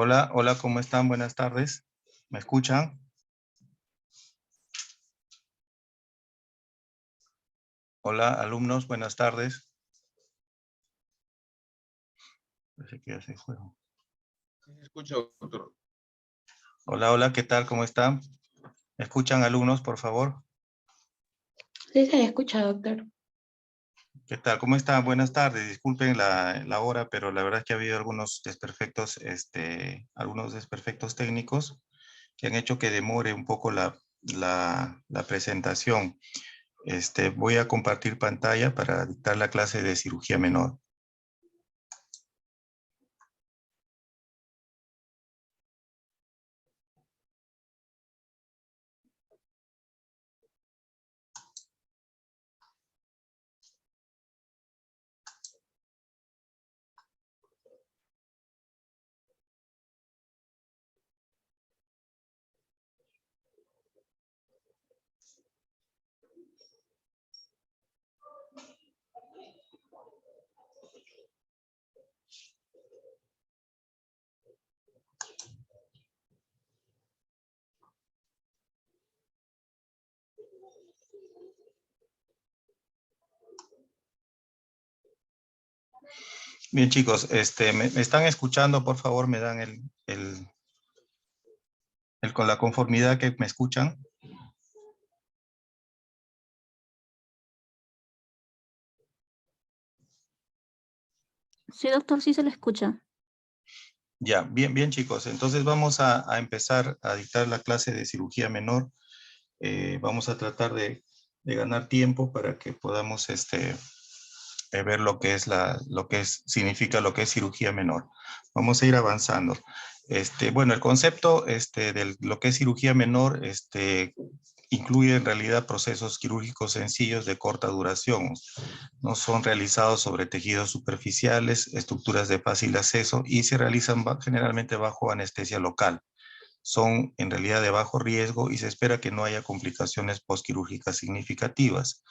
Hola, hola, ¿cómo están? Buenas tardes. ¿Me escuchan? Hola, alumnos, buenas tardes. Parece que ya se fueron. Sí, se escucha, doctor. Hola, hola, ¿qué tal? ¿Cómo están? ¿Me escuchan, alumnos, por favor? Sí, se escucha, doctor. ¿Qué tal? ¿Cómo están? Buenas tardes. Disculpen la hora, pero la verdad es que ha habido algunos desperfectos, algunos desperfectos técnicos que han hecho que demore un poco la presentación. Voy a compartir pantalla para dictar la clase de cirugía menor. Bien, chicos, ¿me están escuchando? Por favor, me dan con la conformidad que me escuchan. Sí, doctor, sí se le escucha. Ya, bien, bien, chicos. Entonces vamos a empezar a dictar la clase de cirugía menor. Vamos a tratar de ganar tiempo para que podamos ver lo que es significa lo que es cirugía menor. Vamos a ir avanzando. Bueno, el concepto de lo que es cirugía menor incluye en realidad procesos quirúrgicos sencillos de corta duración. No son realizados sobre tejidos superficiales, estructuras de fácil acceso y se realizan generalmente bajo anestesia local. Son en realidad de bajo riesgo y se espera que no haya complicaciones postquirúrgicas significativas.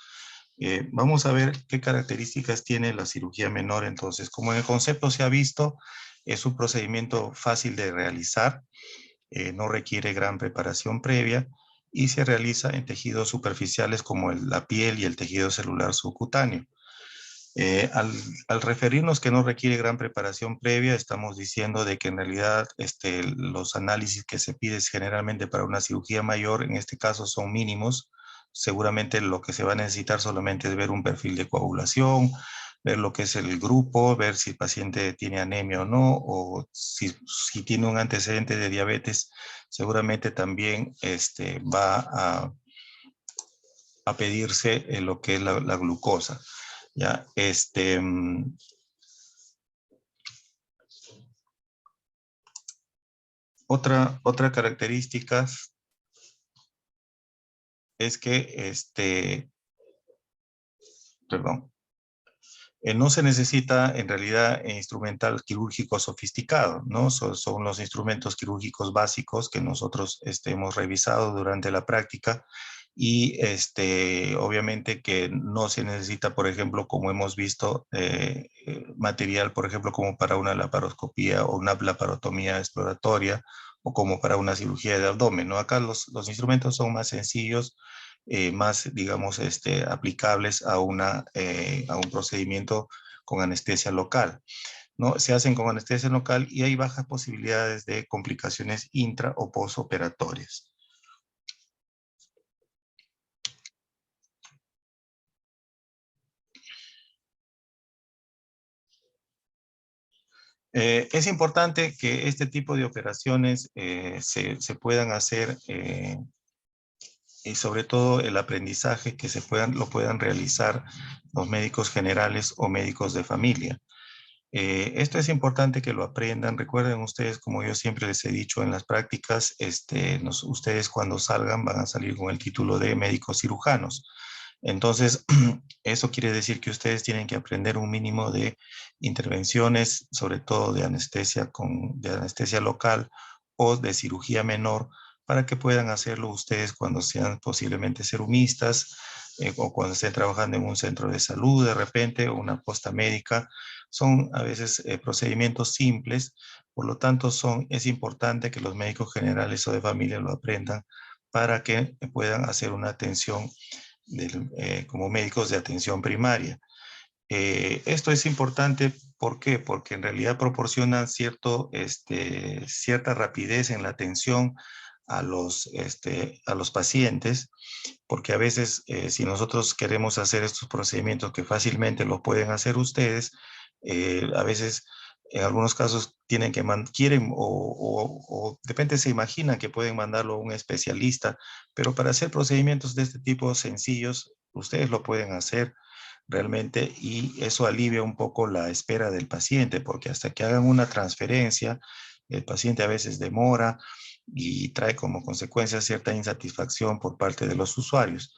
Vamos a ver qué características tiene la cirugía menor. Entonces, como en el concepto se ha visto, es un procedimiento fácil de realizar, no requiere gran preparación previa y se realiza en tejidos superficiales como la piel y el tejido celular subcutáneo. Al referirnos que no requiere gran preparación previa, estamos diciendo de que en realidad los análisis que se piden generalmente para una cirugía mayor, en este caso son mínimos. Seguramente lo que se va a necesitar solamente es ver un perfil de coagulación, ver lo que es el grupo, ver si el paciente tiene anemia o no, o si tiene un antecedente de diabetes, seguramente también va a pedirse lo que es la glucosa. Ya, otra característica es que, perdón, no se necesita en realidad instrumental quirúrgico sofisticado, ¿no? Son los instrumentos quirúrgicos básicos que nosotros hemos revisado durante la práctica y obviamente que no se necesita, por ejemplo, como hemos visto, material, por ejemplo, como para una laparoscopía o una laparotomía exploratoria o como para una cirugía de abdomen, ¿no? Acá los instrumentos son más sencillos, más, digamos, aplicables a un procedimiento con anestesia local, ¿no? Se hacen con anestesia local y hay bajas posibilidades de complicaciones intra o postoperatorias. Es importante que este tipo de operaciones se puedan hacer y sobre todo el aprendizaje que lo puedan realizar los médicos generales o médicos de familia. Esto es importante que lo aprendan. Recuerden ustedes, como yo siempre les he dicho en las prácticas, ustedes cuando salgan van a salir con el título de médicos cirujanos. Entonces, eso quiere decir que ustedes tienen que aprender un mínimo de intervenciones, sobre todo de anestesia local o de cirugía menor, para que puedan hacerlo ustedes cuando sean posiblemente serumistas, o cuando estén trabajando en un centro de salud de repente, o una posta médica. Son a veces procedimientos simples, por lo tanto es importante que los médicos generales o de familia lo aprendan para que puedan hacer una atención como médicos de atención primaria. Esto es importante, ¿por qué? Porque en realidad proporciona cierta rapidez en la atención a los pacientes, porque a veces si nosotros queremos hacer estos procedimientos que fácilmente lo pueden hacer ustedes, a veces en algunos casos quieren o de repente se imaginan que pueden mandarlo a un especialista, pero para hacer procedimientos de este tipo sencillos, ustedes lo pueden hacer realmente, y eso alivia un poco la espera del paciente, porque hasta que hagan una transferencia, el paciente a veces demora y trae como consecuencia cierta insatisfacción por parte de los usuarios.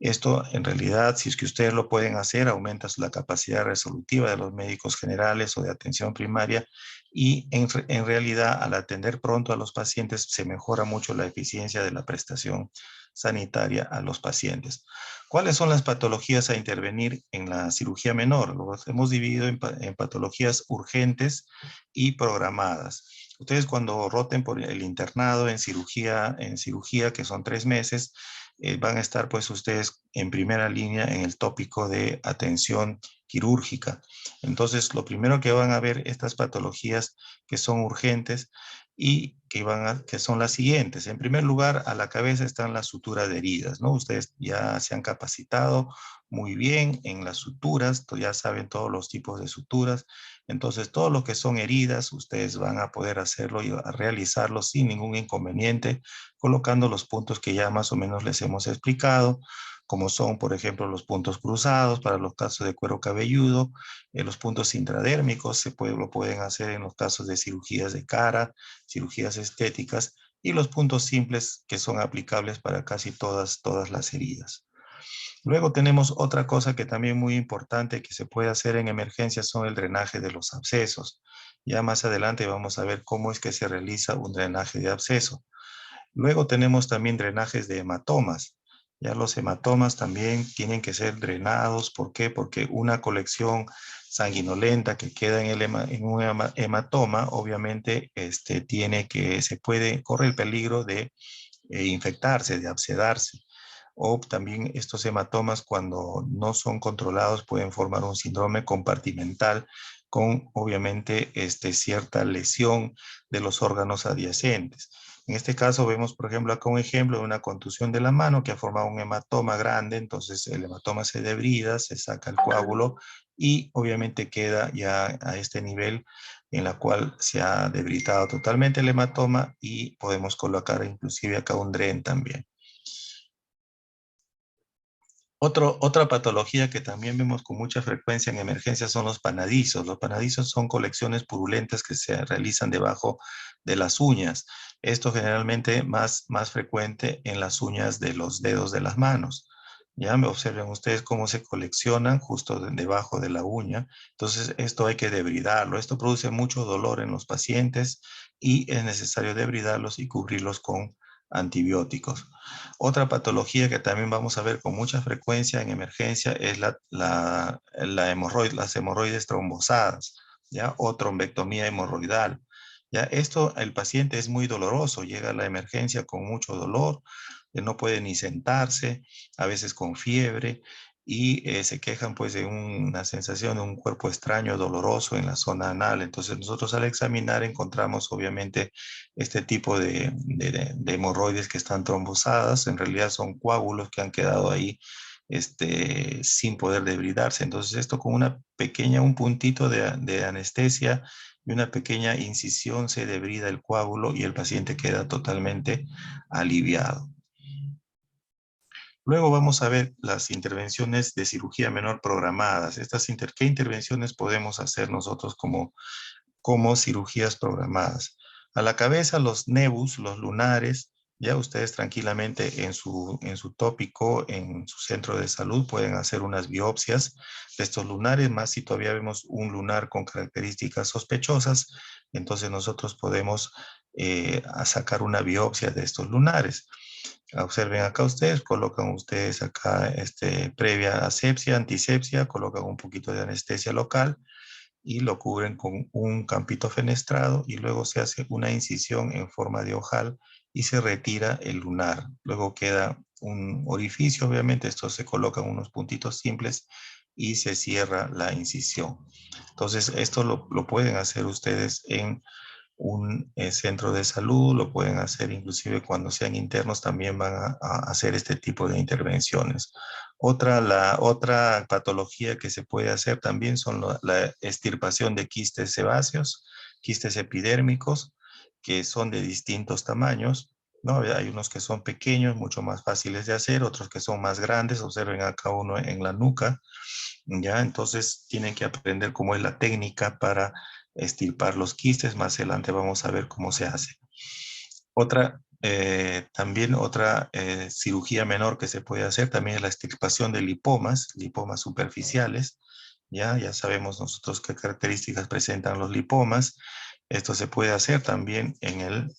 Esto, en realidad, si es que ustedes lo pueden hacer, aumenta la capacidad resolutiva de los médicos generales o de atención primaria, y en realidad, al atender pronto a los pacientes, se mejora mucho la eficiencia de la prestación sanitaria a los pacientes. ¿Cuáles son las patologías a intervenir en la cirugía menor? Los hemos dividido en patologías urgentes y programadas. Ustedes, cuando roten por el internado en cirugía, que son 3 meses, van a estar pues ustedes en primera línea en el tópico de atención quirúrgica. Entonces, lo primero que van a ver estas patologías que son urgentes y que son las siguientes. En primer lugar, a la cabeza están las suturas de heridas, ¿no? Ustedes ya se han capacitado muy bien en las suturas, ya saben todos los tipos de suturas. Entonces, todo lo que son heridas, ustedes van a poder hacerlo y a realizarlo sin ningún inconveniente, colocando los puntos que ya más o menos les hemos explicado, como son, por ejemplo, los puntos cruzados para los casos de cuero cabelludo, los puntos intradérmicos lo pueden hacer en los casos de cirugías de cara, cirugías estéticas, y los puntos simples que son aplicables para casi todas las heridas. Luego tenemos otra cosa que también muy importante que se puede hacer en emergencias, son el drenaje de los abscesos. Ya más adelante vamos a ver cómo es que se realiza un drenaje de absceso. Luego tenemos también drenajes de hematomas. Ya los hematomas también tienen que ser drenados. ¿Por qué? Porque una colección sanguinolenta que queda en un hematoma, obviamente corre el peligro de infectarse, de abscedarse. O también estos hematomas, cuando no son controlados, pueden formar un síndrome compartimental con, obviamente, cierta lesión de los órganos adyacentes. En este caso vemos, por ejemplo, acá un ejemplo de una contusión de la mano que ha formado un hematoma grande. Entonces el hematoma se debrida, se saca el coágulo y obviamente queda ya a este nivel en la cual se ha debridado totalmente el hematoma, y podemos colocar inclusive acá un dren también. Otra patología que también vemos con mucha frecuencia en emergencias son los panadizos. Los panadizos son colecciones purulentas que se realizan debajo de las uñas. Esto generalmente más frecuente en las uñas de los dedos de las manos. Ya me observen ustedes cómo se coleccionan justo debajo de la uña. Entonces esto hay que debridarlo. Esto produce mucho dolor en los pacientes y es necesario debridarlos y cubrirlos con antibióticos. Otra patología que también vamos a ver con mucha frecuencia en emergencia es las hemorroides trombosadas, ¿ya? O trombectomía hemorroidal. Ya el paciente es muy doloroso, llega a la emergencia con mucho dolor, no puede ni sentarse, a veces con fiebre, y se quejan pues de una sensación de un cuerpo extraño, doloroso en la zona anal. Entonces nosotros, al examinar, encontramos obviamente este tipo de hemorroides que están trombosadas. En realidad son coágulos que han quedado ahí sin poder debridarse. Entonces esto, con un puntito de anestesia y una pequeña incisión, se debrida el coágulo y el paciente queda totalmente aliviado. Luego vamos a ver las intervenciones de cirugía menor programadas. ¿Qué intervenciones podemos hacer nosotros como cirugías programadas? A la cabeza, los nebus, los lunares. Ya ustedes tranquilamente en su tópico, en su centro de salud, pueden hacer unas biopsias de estos lunares, más si todavía vemos un lunar con características sospechosas. Entonces nosotros podemos sacar una biopsia de estos lunares. Observen acá ustedes, colocan ustedes acá previa asepsia, antisepsia, colocan un poquito de anestesia local y lo cubren con un campito fenestrado y luego se hace una incisión en forma de ojal y se retira el lunar. Luego queda un orificio, obviamente, esto se colocan unos puntitos simples y se cierra la incisión. Entonces, esto lo pueden hacer ustedes en un centro de salud, lo pueden hacer inclusive cuando sean internos, también van a hacer este tipo de intervenciones. La otra patología que se puede hacer también son la extirpación de quistes sebáceos, quistes epidérmicos, que son de distintos tamaños, ¿no? Hay unos que son pequeños, mucho más fáciles de hacer, otros que son más grandes, observen acá uno en la nuca, ¿ya? Entonces tienen que aprender cómo es la técnica para extirpar los quistes. Más adelante vamos a ver cómo se hace. También otra cirugía menor que se puede hacer también es la extirpación de lipomas superficiales. Ya sabemos nosotros qué características presentan los lipomas. Esto se puede hacer también en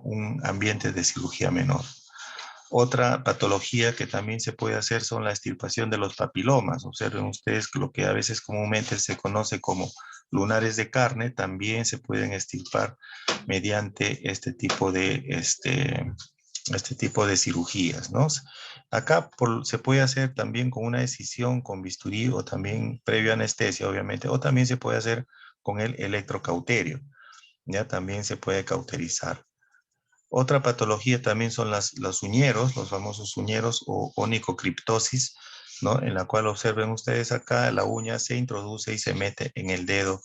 un ambiente de cirugía menor. Otra patología que también se puede hacer son la extirpación de los papilomas. Observen ustedes lo que a veces comúnmente se conoce como lunares de carne, también se pueden extirpar mediante este tipo de cirugías, ¿no? Acá se puede hacer también con una decisión con bisturí o también previo anestesia, obviamente, o también se puede hacer con el electrocauterio, ya también se puede cauterizar. Otra patología también son los uñeros, los famosos uñeros o onicocriptosis, ¿no? En la cual observen ustedes acá, la uña se introduce y se mete en el dedo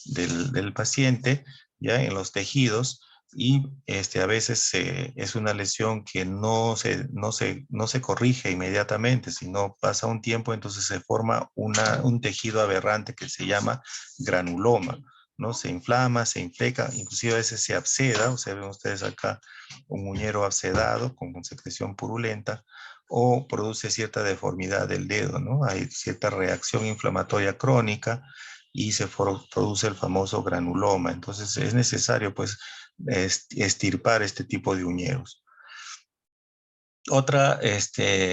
del paciente, ya en los tejidos, y a veces es una lesión que no se corrige inmediatamente, sino pasa un tiempo, entonces se forma un tejido aberrante que se llama granuloma, ¿no? Se inflama, se infleca, inclusive a veces se absceda, observen ustedes acá un uñero abscedado con secreción purulenta, o produce cierta deformidad del dedo, ¿no? Hay cierta reacción inflamatoria crónica y se produce el famoso granuloma. Entonces es necesario, pues, extirpar este tipo de uñeros. Otra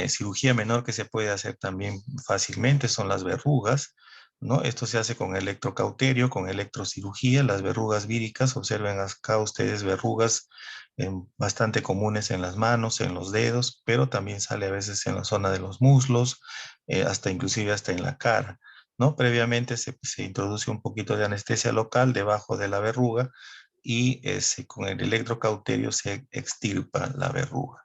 cirugía menor que se puede hacer también fácilmente son las verrugas, ¿no? Esto se hace con electrocauterio, con electrocirugía. Las verrugas víricas, observen acá ustedes verrugas bastante comunes en las manos, en los dedos, pero también sale a veces en la zona de los muslos, inclusive hasta en la cara, ¿no? Previamente se introduce un poquito de anestesia local debajo de la verruga y con el electrocauterio se extirpa la verruga.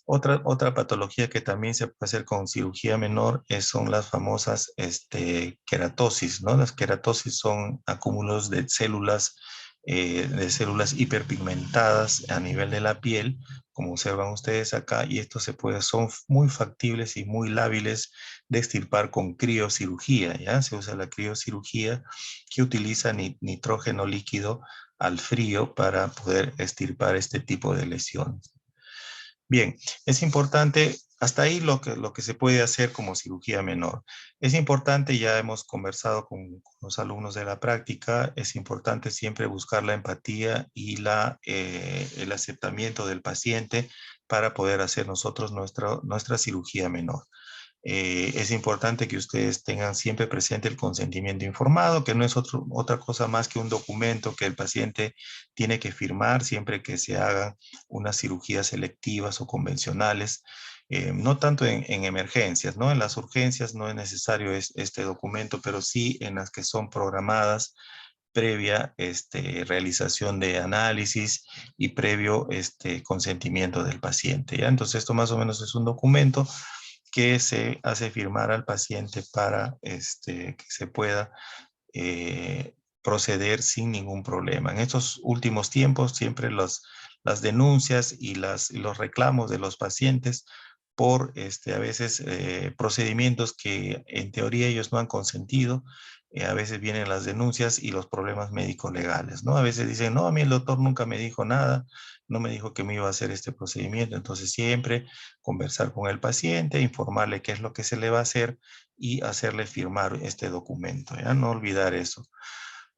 Otra patología que también se puede hacer con cirugía menor son las famosas queratosis, ¿no? Las queratosis son acúmulos de células hiperpigmentadas a nivel de la piel, como observan ustedes acá, y estos son muy factibles y muy lábiles de extirpar con criocirugía, ¿ya? Se usa la criocirugía que utiliza nitrógeno líquido al frío para poder extirpar este tipo de lesiones. Bien, es importante, hasta ahí lo que se puede hacer como cirugía menor. Es importante, ya hemos conversado con los alumnos de la práctica, es importante siempre buscar la empatía y el aceptamiento del paciente para poder hacer nosotros nuestra cirugía menor. Es importante que ustedes tengan siempre presente el consentimiento informado, que no es otra cosa más que un documento que el paciente tiene que firmar siempre que se hagan unas cirugías selectivas o convencionales, no tanto en emergencias, ¿no? En las urgencias no es necesario este documento, pero sí en las que son programadas previa realización de análisis y previo consentimiento del paciente, ¿ya? Entonces esto más o menos es un documento que se hace firmar al paciente para que se pueda proceder sin ningún problema. En estos últimos tiempos, siempre las denuncias y los reclamos de los pacientes por a veces procedimientos que en teoría ellos no han consentido, a veces vienen las denuncias y los problemas médico-legales, ¿no? A veces dicen, no, a mí el doctor nunca me dijo nada, no me dijo que me iba a hacer este procedimiento, entonces siempre conversar con el paciente, informarle qué es lo que se le va a hacer y hacerle firmar este documento, ¿ya? No olvidar eso.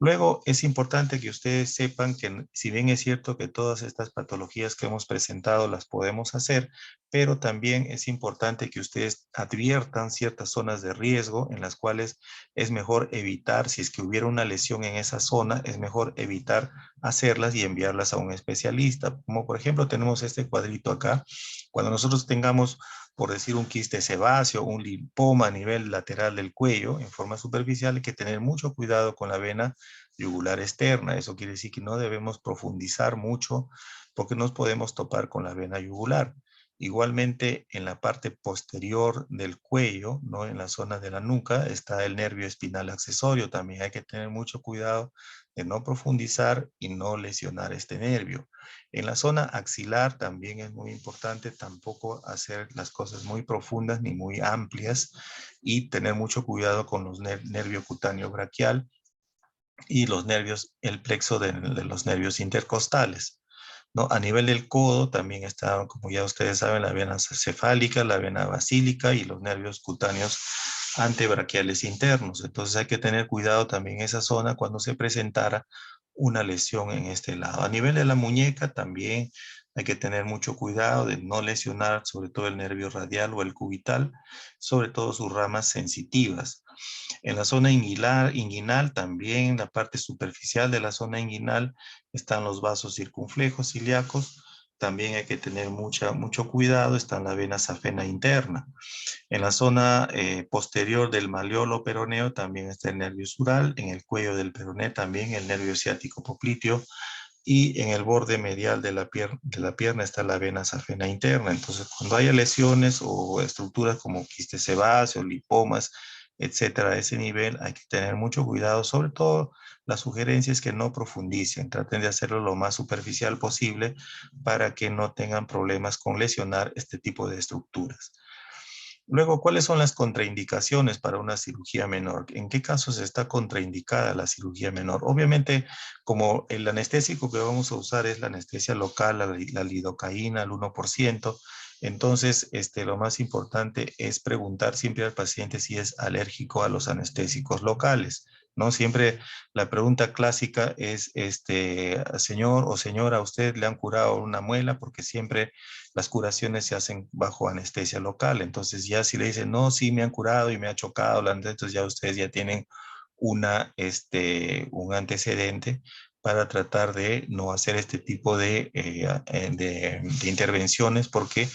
Luego, es importante que ustedes sepan que si bien es cierto que todas estas patologías que hemos presentado las podemos hacer, pero también es importante que ustedes adviertan ciertas zonas de riesgo en las cuales es mejor evitar, si es que hubiera una lesión en esa zona, es mejor evitar hacerlas y enviarlas a un especialista. Como por ejemplo tenemos este cuadrito acá. Cuando nosotros tengamos, por decir, un quiste sebáceo, un linfoma a nivel lateral del cuello en forma superficial, hay que tener mucho cuidado con la vena yugular externa. Eso quiere decir que no debemos profundizar mucho porque nos podemos topar con la vena yugular. Igualmente, en la parte posterior del cuello, ¿no? En la zona de la nuca, está el nervio espinal accesorio. También hay que tener mucho cuidado de no profundizar y no lesionar este nervio. En la zona axilar también es muy importante tampoco hacer las cosas muy profundas ni muy amplias y tener mucho cuidado con los nervio cutáneo braquial y los nervios, el plexo de los nervios intercostales, ¿no? A nivel del codo también está, como ya ustedes saben, la vena cefálica, la vena basílica y los nervios cutáneos antebraquiales internos. Entonces hay que tener cuidado también en esa zona cuando se presentara una lesión en este lado. A nivel de la muñeca también hay que tener mucho cuidado de no lesionar sobre todo el nervio radial o el cubital, sobre todo sus ramas sensitivas. En la zona inguinal también, en la parte superficial de la zona inguinal, están los vasos circunflejos ilíacos. También hay que tener mucho cuidado, está la vena safena interna. En la zona posterior del malleolo peroneo también está el nervio sural. En el cuello del peroné también el nervio ciático popliteo. Y en el borde medial de la pierna está la vena safena interna. Entonces, cuando haya lesiones o estructuras como quiste sebáceo, lipomas, etcétera, a ese nivel hay que tener mucho cuidado. Sobre todo, la sugerencia es que no profundicen, traten de hacerlo lo más superficial posible para que no tengan problemas con lesionar este tipo de estructuras. Luego, ¿cuáles son las contraindicaciones para una cirugía menor? ¿En qué casos está contraindicada la cirugía menor? Obviamente, como el anestésico que vamos a usar es la anestesia local, la lidocaína al 1%, entonces lo más importante es preguntar siempre al paciente si es alérgico a los anestésicos locales, ¿no? Siempre la pregunta clásica es, señor o señora, ¿a usted le han curado una muela? Porque siempre las curaciones se hacen bajo anestesia local. Entonces ya si le dicen, no, sí me han curado y me ha chocado, entonces ya ustedes ya tienen un antecedente para tratar de no hacer este tipo de intervenciones porque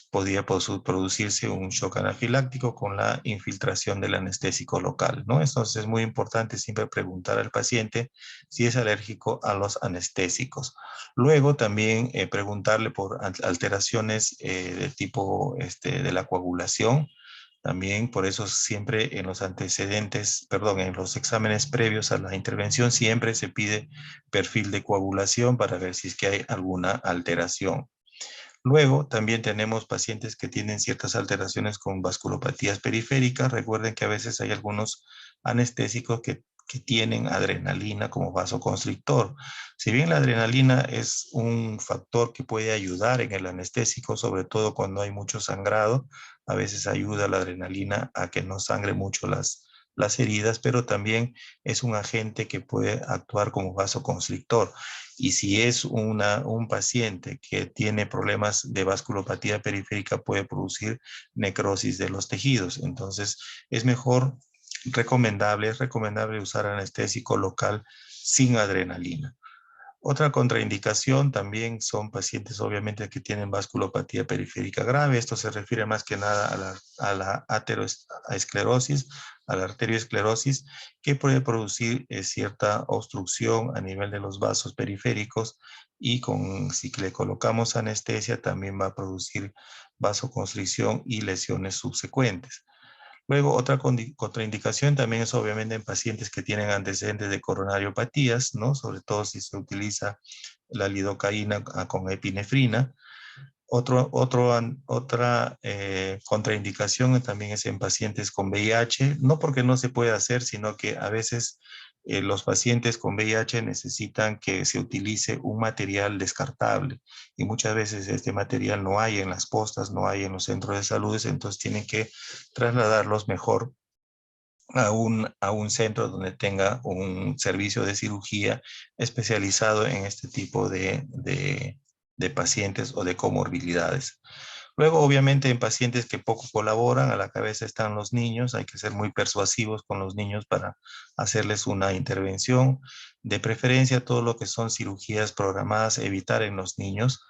podría producirse un shock anafiláctico con la infiltración del anestésico local, ¿no? Entonces es muy importante siempre preguntar al paciente si es alérgico a los anestésicos. Luego también preguntarle por alteraciones de tipo de la coagulación. También por eso siempre en los antecedentes, perdón, en los exámenes previos a la intervención siempre se pide perfil de coagulación para ver si es que hay alguna alteración. Luego, también tenemos pacientes que tienen ciertas alteraciones con vasculopatías periféricas. Recuerden que a veces hay algunos anestésicos que tienen adrenalina como vasoconstrictor. Si bien la adrenalina es un factor que puede ayudar en el anestésico, sobre todo cuando hay mucho sangrado, a veces ayuda la adrenalina a que no sangre mucho las heridas, pero también es un agente que puede actuar como vasoconstrictor. Y si es un paciente que tiene problemas de vasculopatía periférica, puede producir necrosis de los tejidos. Entonces, es recomendable usar anestésico local sin adrenalina. Otra contraindicación también son pacientes obviamente que tienen vasculopatía periférica grave. Esto se refiere más que nada a la aterosclerosis, a la arterioesclerosis, que puede producir cierta obstrucción a nivel de los vasos periféricos y si le colocamos anestesia también va a producir vasoconstricción y lesiones subsecuentes. Luego, otra contraindicación también es obviamente en pacientes que tienen antecedentes de coronariopatías, ¿no? Sobre todo si se utiliza la lidocaína con epinefrina. Otra contraindicación también es en pacientes con VIH, no porque no se pueda hacer, sino que a veces los pacientes con VIH necesitan que se utilice un material descartable y muchas veces este material no hay en las postas, no hay en los centros de salud, entonces tienen que trasladarlos mejor a un centro donde tenga un servicio de cirugía especializado en este tipo de pacientes o de comorbilidades. Luego, obviamente, en pacientes que poco colaboran, a la cabeza están los niños. Hay que ser muy persuasivos con los niños para hacerles una intervención. De preferencia, todo lo que son cirugías programadas, evitar en los niños,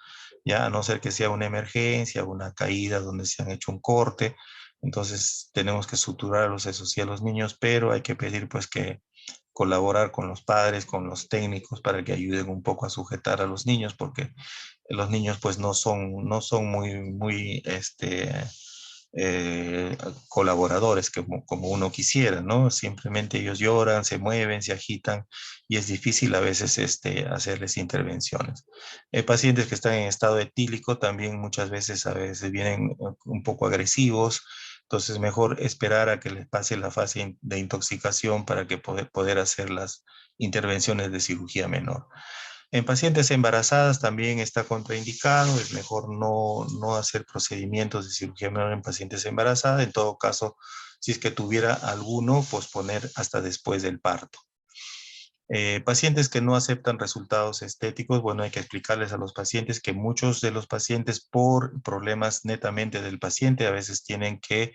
ya a no ser que sea una emergencia, una caída donde se han hecho un corte. Entonces, tenemos que suturarlos, eso sí, a los niños, pero hay que pedir pues que colaborar con los padres, con los técnicos para que ayuden un poco a sujetar a los niños, porque los niños pues no son muy colaboradores como uno quisiera, ¿no? Simplemente ellos lloran, se mueven, se agitan y es difícil a veces hacerles intervenciones. Pacientes que están en estado etílico también muchas veces a veces vienen un poco agresivos, entonces mejor esperar a que les pase la fase de intoxicación para que poder hacer las intervenciones de cirugía menor. En pacientes embarazadas también está contraindicado, es mejor no hacer procedimientos de cirugía menor en pacientes embarazadas. En todo caso, si es que tuviera alguno, posponer hasta después del parto. Pacientes que no aceptan resultados estéticos, bueno, hay que explicarles a los pacientes que muchos de los pacientes por problemas netamente del paciente a veces tienen que,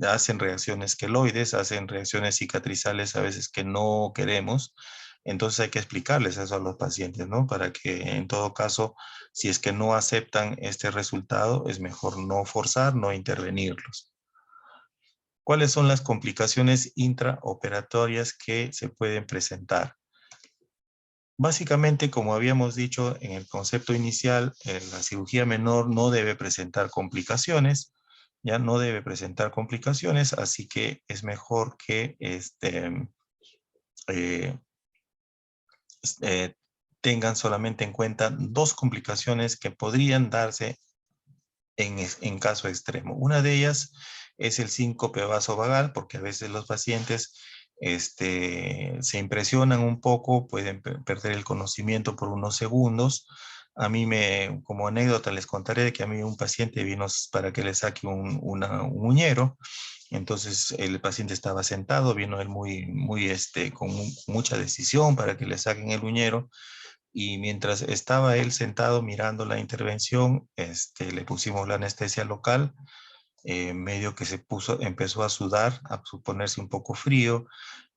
hacen reacciones queloides, hacen reacciones cicatrizales a veces que no queremos. Entonces hay que explicarles eso a los pacientes, ¿no? Para que en todo caso, si es que no aceptan este resultado, es mejor no forzar, no intervenirlos. ¿Cuáles son las complicaciones intraoperatorias que se pueden presentar? Básicamente, como habíamos dicho en el concepto inicial, la cirugía menor no debe presentar complicaciones, ya no debe presentar complicaciones, así que es mejor que eh, tengan solamente en cuenta dos complicaciones que podrían darse en caso extremo. Una de ellas es el síncope vasovagal, porque a veces los pacientes se impresionan un poco, pueden perder el conocimiento por unos segundos. A mí como anécdota les contaré que a mí un paciente vino para que le saque un uñero. Entonces el paciente estaba sentado, vino él con mucha decisión para que le saquen el uñero. Y mientras estaba él sentado mirando la intervención, le pusimos la anestesia local, medio que empezó a sudar, a ponerse un poco frío,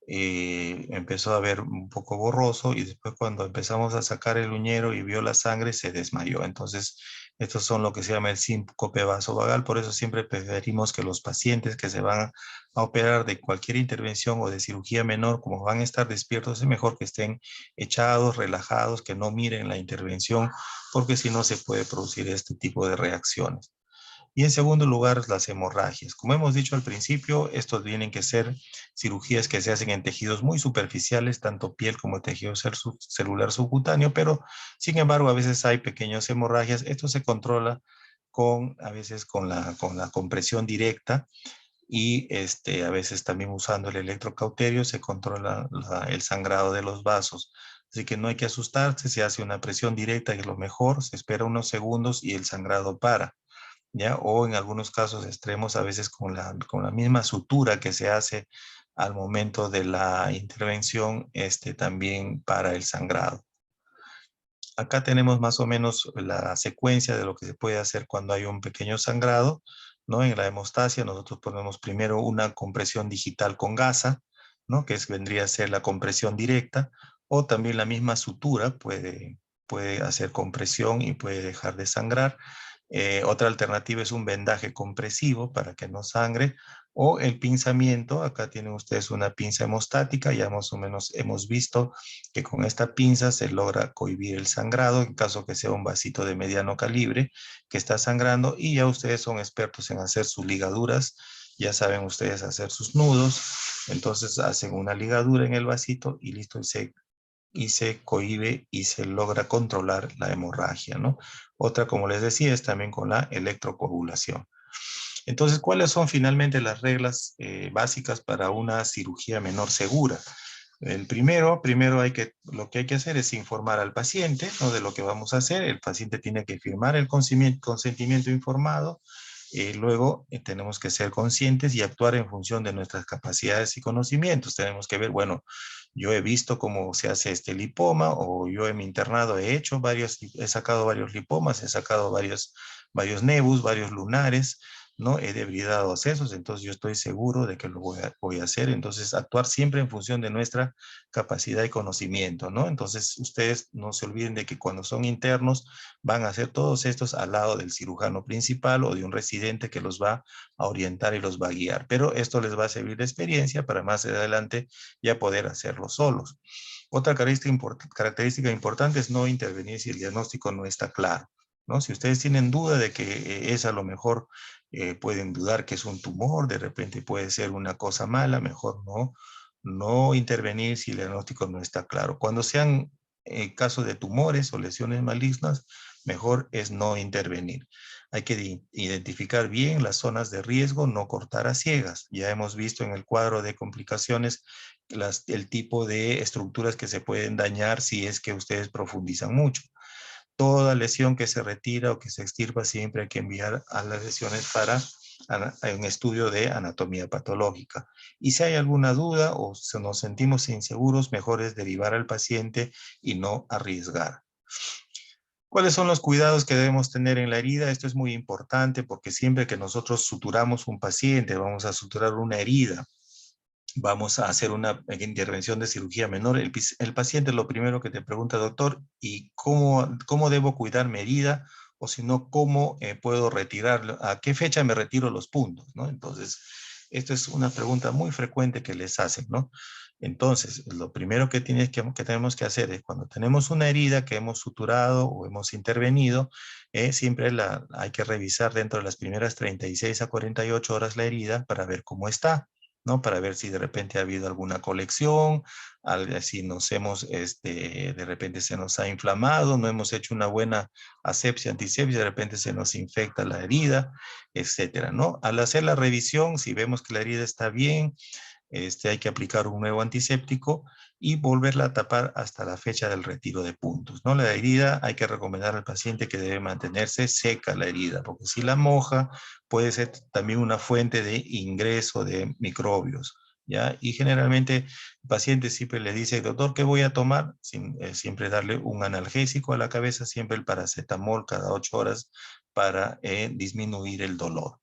empezó a ver un poco borroso y después cuando empezamos a sacar el uñero y vio la sangre se desmayó. Entonces, estos son lo que se llama el síncope vasovagal. Por eso siempre preferimos que los pacientes que se van a operar de cualquier intervención o de cirugía menor, como van a estar despiertos, es mejor que estén echados, relajados, que no miren la intervención, porque si no se puede producir este tipo de reacciones. Y en segundo lugar, las hemorragias. Como hemos dicho al principio, estos tienen que ser cirugías que se hacen en tejidos muy superficiales, tanto piel como tejido celular subcutáneo, pero sin embargo a veces hay pequeñas hemorragias. Esto se controla a veces con la compresión directa y a veces también usando el electrocauterio se controla el sangrado de los vasos. Así que no hay que asustarse, se hace una presión directa que es lo mejor, se espera unos segundos y el sangrado para. ¿Ya? O en algunos casos extremos, a veces con la misma sutura que se hace al momento de la intervención, también para el sangrado. Acá tenemos más o menos la secuencia de lo que se puede hacer cuando hay un pequeño sangrado, ¿no? En la hemostasia nosotros ponemos primero una compresión digital con gasa, ¿no? Vendría a ser la compresión directa, o también la misma sutura puede hacer compresión y puede dejar de sangrar. Otra alternativa es un vendaje compresivo para que no sangre, o el pinzamiento. Acá tienen ustedes una pinza hemostática, ya más o menos hemos visto que con esta pinza se logra cohibir el sangrado en caso que sea un vasito de mediano calibre que está sangrando, y ya ustedes son expertos en hacer sus ligaduras, ya saben ustedes hacer sus nudos, entonces hacen una ligadura en el vasito y listo, y se cohíbe y se logra controlar la hemorragia, ¿no? Otra, como les decía, es también con la electrocoagulación. Entonces, ¿cuáles son finalmente las reglas básicas para una cirugía menor segura? Primero lo que hay que hacer es informar al paciente, ¿no? De lo que vamos a hacer. El paciente tiene que firmar el consentimiento informado. Luego tenemos que ser conscientes y actuar en función de nuestras capacidades y conocimientos. Tenemos que ver, bueno, yo he visto cómo se hace este lipoma, o yo en mi internado he sacado varios lipomas, he sacado varios nebus, varios lunares, ¿no? He debridado sesos, entonces yo estoy seguro de que lo voy a hacer. Entonces, actuar siempre en función de nuestra capacidad y conocimiento, ¿no? Entonces, ustedes no se olviden de que cuando son internos, van a hacer todos estos al lado del cirujano principal o de un residente que los va a orientar y los va a guiar. Pero esto les va a servir de experiencia para más adelante ya poder hacerlo solos. Otra característica importante es no intervenir si el diagnóstico no está claro, ¿no? Si ustedes tienen duda de que es a lo mejor, pueden dudar que es un tumor, de repente puede ser una cosa mala, mejor no intervenir si el diagnóstico no está claro. Cuando sean casos de tumores o lesiones malignas, mejor es no intervenir. Hay que identificar bien las zonas de riesgo, no cortar a ciegas. Ya hemos visto en el cuadro de complicaciones el tipo de estructuras que se pueden dañar si es que ustedes profundizan mucho. Toda lesión que se retira o que se extirpa siempre hay que enviar a las lesiones para un estudio de anatomía patológica. Y si hay alguna duda o nos sentimos inseguros, mejor es derivar al paciente y no arriesgar. ¿Cuáles son los cuidados que debemos tener en la herida? Esto es muy importante porque siempre que nosotros suturamos un paciente, vamos a suturar una herida, vamos a hacer una intervención de cirugía menor, el paciente lo primero que te pregunta, doctor, ¿y cómo debo cuidar mi herida? O si no, ¿cómo puedo retirarlo? ¿A qué fecha me retiro los puntos? ¿No? Entonces, esto es una pregunta muy frecuente que les hacen, ¿no? Entonces, lo primero que tenemos que hacer es cuando tenemos una herida que hemos suturado o hemos intervenido, siempre hay que revisar dentro de las primeras 36 a 48 horas la herida para ver cómo está, ¿no? Para ver si de repente ha habido alguna colección, si de repente se nos ha inflamado, no hemos hecho una buena asepsia, antisepsia, de repente se nos infecta la herida, etcétera, ¿no? Al hacer la revisión, si vemos que la herida está bien, hay que aplicar un nuevo antiséptico y volverla a tapar hasta la fecha del retiro de puntos, ¿no? La herida hay que recomendar al paciente que debe mantenerse seca la herida, porque si la moja puede ser también una fuente de ingreso de microbios, ¿ya? Y generalmente el paciente siempre le dice, doctor, ¿qué voy a tomar? Siempre darle un analgésico a la cabeza, siempre el paracetamol cada 8 horas para disminuir el dolor.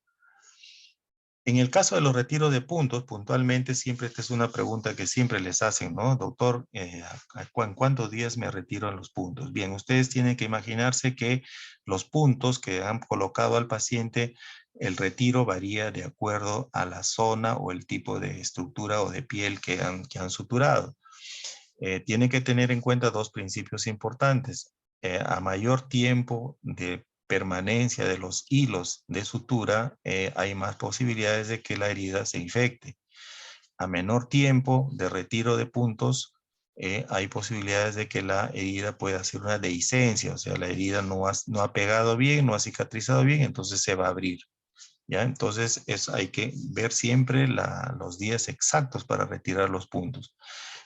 En el caso de los retiros de puntos, puntualmente, siempre esta es una pregunta que siempre les hacen, ¿no? Doctor, ¿en cuántos días me retiro en los puntos? Bien, ustedes tienen que imaginarse que los puntos que han colocado al paciente, el retiro varía de acuerdo a la zona o el tipo de estructura o de piel que han suturado. Tienen que tener en cuenta dos principios importantes. A mayor tiempo de permanencia de los hilos de sutura, hay más posibilidades de que la herida se infecte. A menor tiempo de retiro de puntos, hay posibilidades de que la herida pueda hacer una dehiscencia, o sea, la herida no ha pegado bien, no ha cicatrizado bien, entonces se va a abrir. ¿Ya? Entonces hay que ver siempre los días exactos para retirar los puntos.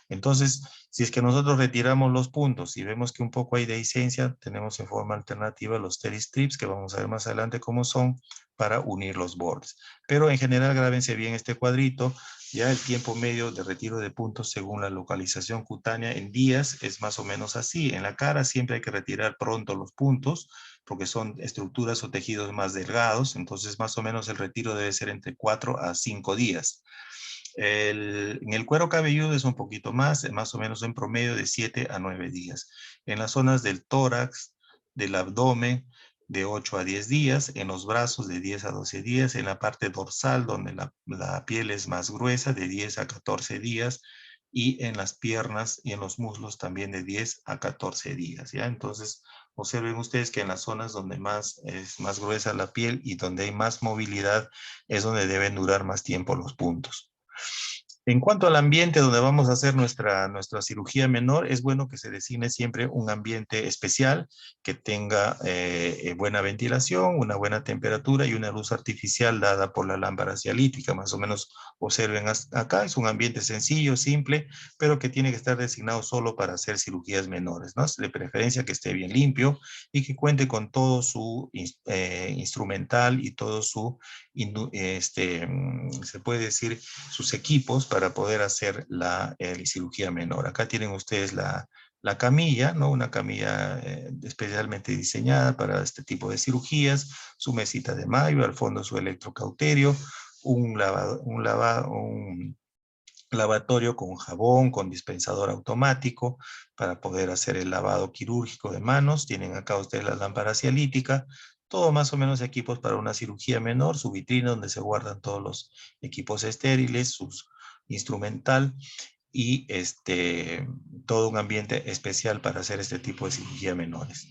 Entonces, si es que nosotros retiramos los puntos y vemos que un poco hay dehiscencia, tenemos en forma alternativa los Teri-strips, que vamos a ver más adelante cómo son, para unir los bordes. Pero en general, grábense bien este cuadrito. Ya el tiempo medio de retiro de puntos según la localización cutánea en días es más o menos así. En la cara siempre hay que retirar pronto los puntos porque son estructuras o tejidos más delgados. Entonces, más o menos el retiro debe ser entre 4 a 5 días. En el cuero cabelludo es un poquito más o menos en promedio de 7 a 9 días. En las zonas del tórax, del abdomen, de 8 a 10 días, en los brazos de 10 a 12 días, en la parte dorsal donde la piel es más gruesa de 10 a 14 días y en las piernas y en los muslos también de 10 a 14 días, ¿ya? Entonces, observen ustedes que en las zonas donde es más gruesa la piel y donde hay más movilidad es donde deben durar más tiempo los puntos. En cuanto al ambiente donde vamos a hacer nuestra cirugía menor, es bueno que se designe siempre un ambiente especial que tenga buena ventilación, una buena temperatura y una luz artificial dada por la lámpara cialítica. Más o menos observen acá, es un ambiente sencillo, simple, pero que tiene que estar designado solo para hacer cirugías menores, ¿no? De preferencia que esté bien limpio y que cuente con todo su instrumental y todo su, se puede decir, sus equipos para poder hacer la cirugía menor. Acá tienen ustedes la camilla, ¿no? Una camilla especialmente diseñada para este tipo de cirugías, su mesita de mayo, al fondo su electrocauterio, un lavatorio con jabón, con dispensador automático para poder hacer el lavado quirúrgico de manos. Tienen acá ustedes la lámpara cialítica, todo más o menos equipos para una cirugía menor, su vitrina donde se guardan todos los equipos estériles, sus instrumental y todo un ambiente especial para hacer este tipo de cirugía menores.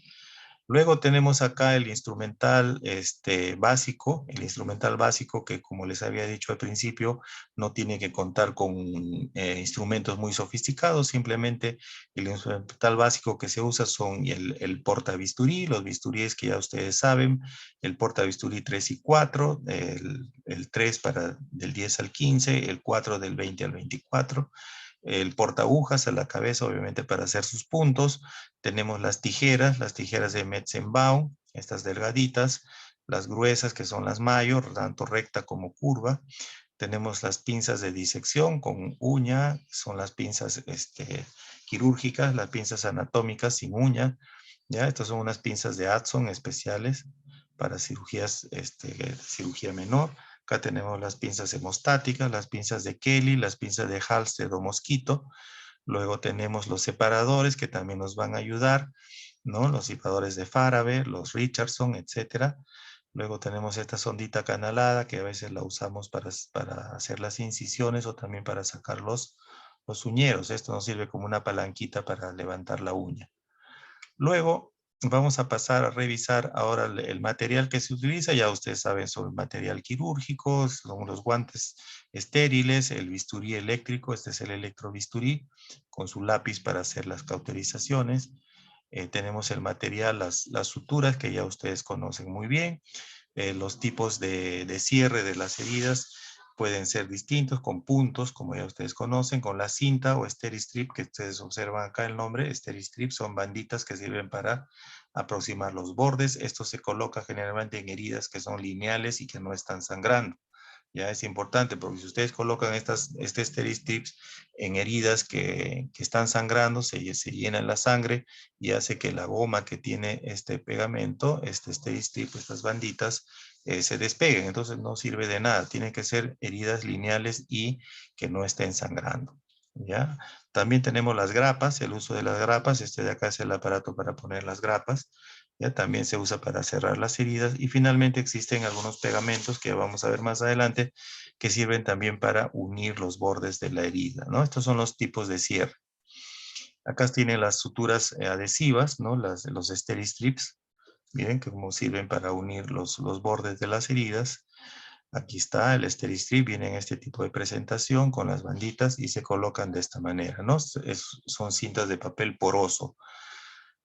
Luego tenemos acá el instrumental básico, que como les había dicho al principio, no tiene que contar con instrumentos muy sofisticados, simplemente el instrumental básico que se usa son el portabisturí, los bisturíes que ya ustedes saben, el portabisturí 3 y 4, el 3 para del 10 al 15, el 4 del 20 al 24, el portaagujas a la cabeza, obviamente para hacer sus puntos. Tenemos las tijeras de Metzenbaum, estas delgaditas, las gruesas que son las mayor, tanto recta como curva. Tenemos las pinzas de disección con uña, son las pinzas quirúrgicas, las pinzas anatómicas sin uña. ¿Ya? Estas son unas pinzas de Adson especiales para cirugías, cirugía menor. Acá tenemos las pinzas hemostáticas, las pinzas de Kelly, las pinzas de Halsted o Mosquito. Luego tenemos los separadores que también nos van a ayudar, ¿no? Los separadores de Farber, los Richardson, etcétera. Luego tenemos esta sondita canalada que a veces la usamos para hacer las incisiones o también para sacar los uñeros. Esto nos sirve como una palanquita para levantar la uña. Luego vamos a pasar a revisar ahora el material que se utiliza. Ya ustedes saben sobre el material quirúrgico, son los guantes estériles, el bisturí eléctrico, este es el electrobisturí, con su lápiz para hacer las cauterizaciones. Tenemos el material, las suturas que ya ustedes conocen muy bien. Los tipos de cierre de las heridas pueden ser distintos, con puntos, como ya ustedes conocen, con la cinta o Steri-Strip, que ustedes observan acá el nombre. Steri-Strip son banditas que sirven para aproximar los bordes. Esto se coloca generalmente en heridas que son lineales y que no están sangrando. Ya es importante porque si ustedes colocan Steri-Strips en heridas que están sangrando, se llenan la sangre y hace que la goma que tiene este pegamento, Steri-Strip, estas banditas, se despeguen. Entonces no sirve de nada. Tienen que ser heridas lineales y que no estén sangrando. ¿Ya? También tenemos las grapas, el uso de las grapas. Este de acá es el aparato para poner las grapas. ¿Ya? También se usa para cerrar las heridas. Y finalmente existen algunos pegamentos que vamos a ver más adelante que sirven también para unir los bordes de la herida, ¿no? Estos son los tipos de cierre. Acá tienen las suturas adhesivas, ¿no? Los Steri-Strips. Miren cómo sirven para unir los bordes de las heridas. Aquí está el Steri-Strip, viene en este tipo de presentación con las banditas y se colocan de esta manera, ¿no? Son cintas de papel poroso.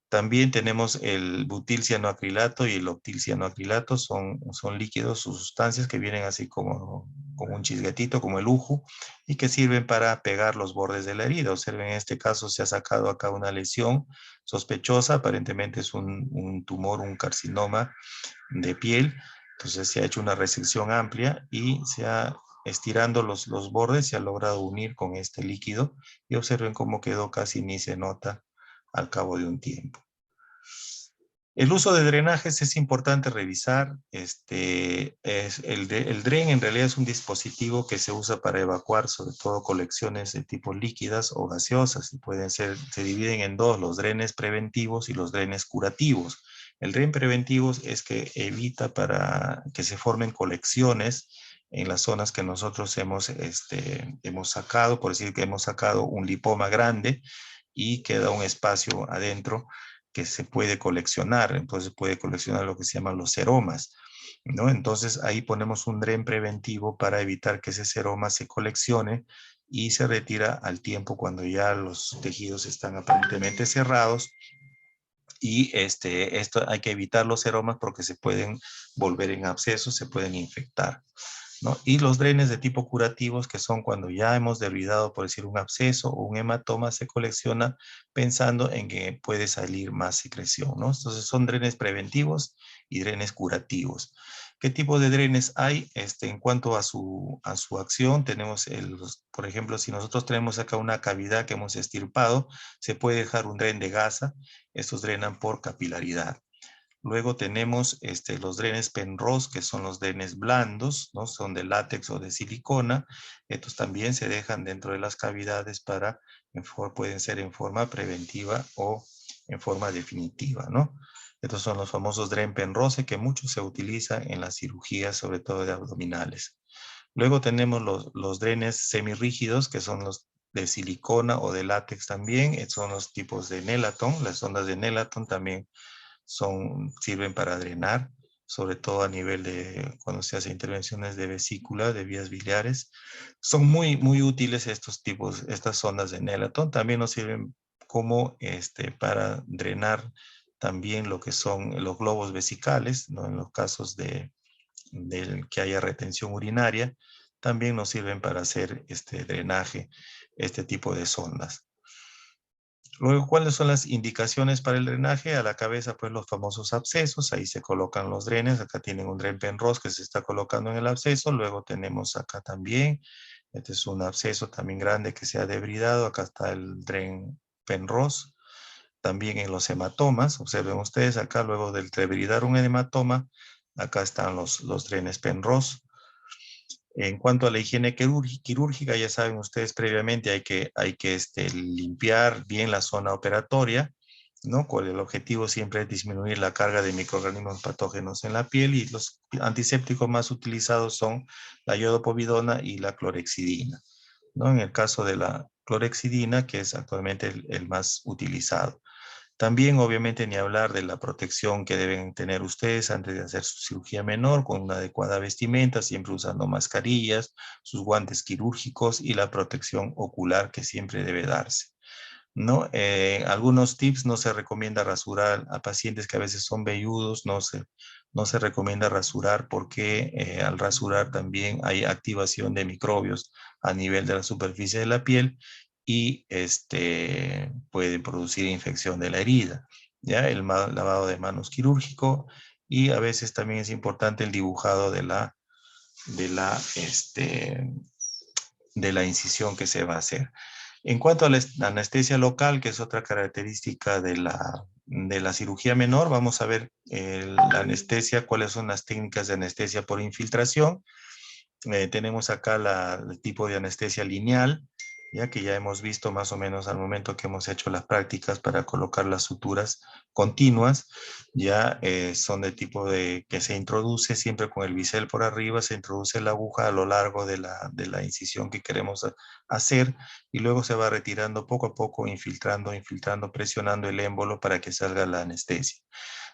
También tenemos el butilcianoacrilato y el octilcianoacrilato, son líquidos, sustancias que vienen así como un chisguetito, como el uju, y que sirven para pegar los bordes de la herida. Observen, en este caso se ha sacado acá una lesión sospechosa, aparentemente es un tumor, un carcinoma de piel, entonces se ha hecho una resección amplia y estirando los bordes, se ha logrado unir con este líquido, y observen cómo quedó, casi ni se nota al cabo de un tiempo. El uso de drenajes es importante revisar. El DREN en realidad es un dispositivo que se usa para evacuar sobre todo colecciones de tipo líquidas o gaseosas, y se dividen en dos, los drenes preventivos y los drenes curativos. El dren preventivo es que evita para que se formen colecciones en las zonas que nosotros hemos sacado, por decir que hemos sacado un lipoma grande y queda un espacio adentro que se puede coleccionar. Entonces puede coleccionar lo que se llaman los seromas, ¿no? Entonces ahí ponemos un dren preventivo para evitar que ese seroma se coleccione y se retira al tiempo cuando ya los tejidos están aparentemente cerrados. Y esto hay que evitar los seromas porque se pueden volver en abscesos, se pueden infectar, ¿no? Y los drenes de tipo curativos, que son cuando ya hemos derridado, por decir, un absceso o un hematoma, se colecciona pensando en que puede salir más secreción, ¿no? Entonces son drenes preventivos y drenes curativos. ¿Qué tipo de drenes hay? En cuanto a su acción, tenemos, por ejemplo, si nosotros tenemos acá una cavidad que hemos extirpado, se puede dejar un dren de gasa. Estos drenan por capilaridad. Luego tenemos los drenes Penrose, que son los drenes blandos, ¿no? Son de látex o de silicona. Estos también se dejan dentro de las cavidades pueden ser en forma preventiva o en forma definitiva, ¿no? Estos son los famosos dren Penrose, que mucho se utiliza en las cirugías, sobre todo de abdominales. Luego tenemos los drenes semirrígidos, que son los de silicona o de látex también. Son los tipos de Nelaton. Las ondas de Nelaton también sirven para drenar, sobre todo a nivel de cuando se hace intervenciones de vesícula, de vías biliares. Son muy, muy útiles estas ondas de Nelaton. También nos sirven como para drenar también lo que son los globos vesicales, ¿no? En los casos de que haya retención urinaria, también nos sirven para hacer drenaje, este tipo de sondas. Luego, ¿cuáles son las indicaciones para el drenaje? A la cabeza, pues los famosos abscesos, ahí se colocan los drenes. Acá tienen un dren Penrose que se está colocando en el absceso. Luego tenemos acá también, este es un absceso también grande que se ha debridado. Acá está el dren Penrose. También en los hematomas, observen ustedes acá, luego del debridar un hematoma, acá están los drenes Penrose. En cuanto a la higiene quirúrgica, ya saben ustedes previamente hay que limpiar bien la zona operatoria, ¿no? Con el objetivo siempre es disminuir la carga de microorganismos patógenos en la piel, y los antisépticos más utilizados son la iodopovidona y la clorexidina, ¿no? En el caso de la clorexidina, que es actualmente el más utilizado. También, obviamente, ni hablar de la protección que deben tener ustedes antes de hacer su cirugía menor, con una adecuada vestimenta, siempre usando mascarillas, sus guantes quirúrgicos y la protección ocular que siempre debe darse, ¿no? Algunos tips: no se recomienda rasurar a pacientes que a veces son velludos, no se recomienda rasurar porque al rasurar también hay activación de microbios a nivel de la superficie de la piel y puede producir infección de la herida, ¿ya? El lavado de manos quirúrgico, y a veces también es importante el dibujado de la incisión que se va a hacer. En cuanto a la anestesia local, que es otra característica de la cirugía menor, vamos a ver la anestesia, cuáles son las técnicas de anestesia por infiltración. Tenemos acá el tipo de anestesia lineal, ya que ya hemos visto más o menos al momento que hemos hecho las prácticas para colocar las suturas continuas. Ya son de tipo que se introduce siempre con el bisel por arriba, se introduce la aguja a lo largo de la incisión que queremos hacer, y luego se va retirando poco a poco, infiltrando, presionando el émbolo para que salga la anestesia.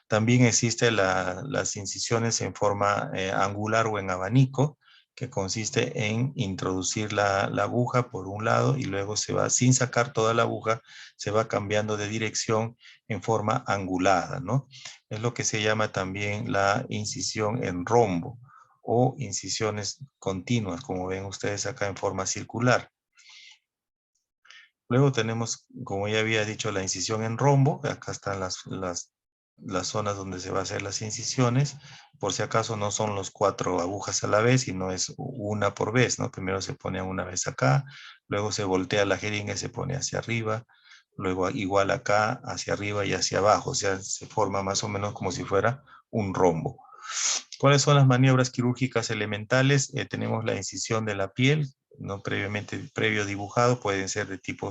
También existen las incisiones en forma angular o en abanico, que consiste en introducir la aguja por un lado y luego se va, sin sacar toda la aguja, se va cambiando de dirección en forma angulada, ¿no? Es lo que se llama también la incisión en rombo o incisiones continuas, como ven ustedes acá, en forma circular. Luego tenemos, como ya había dicho, la incisión en rombo. Acá están las zonas donde se va a hacer las incisiones. Por si acaso no son los 4 agujas a la vez, sino es una por vez, ¿no? Primero se pone una vez acá, luego se voltea la jeringa y se pone hacia arriba, luego igual acá, hacia arriba y hacia abajo. O sea, se forma más o menos como si fuera un rombo. ¿Cuáles son las maniobras quirúrgicas elementales? Tenemos la incisión de la piel, ¿no? Previo dibujado, pueden ser de tipo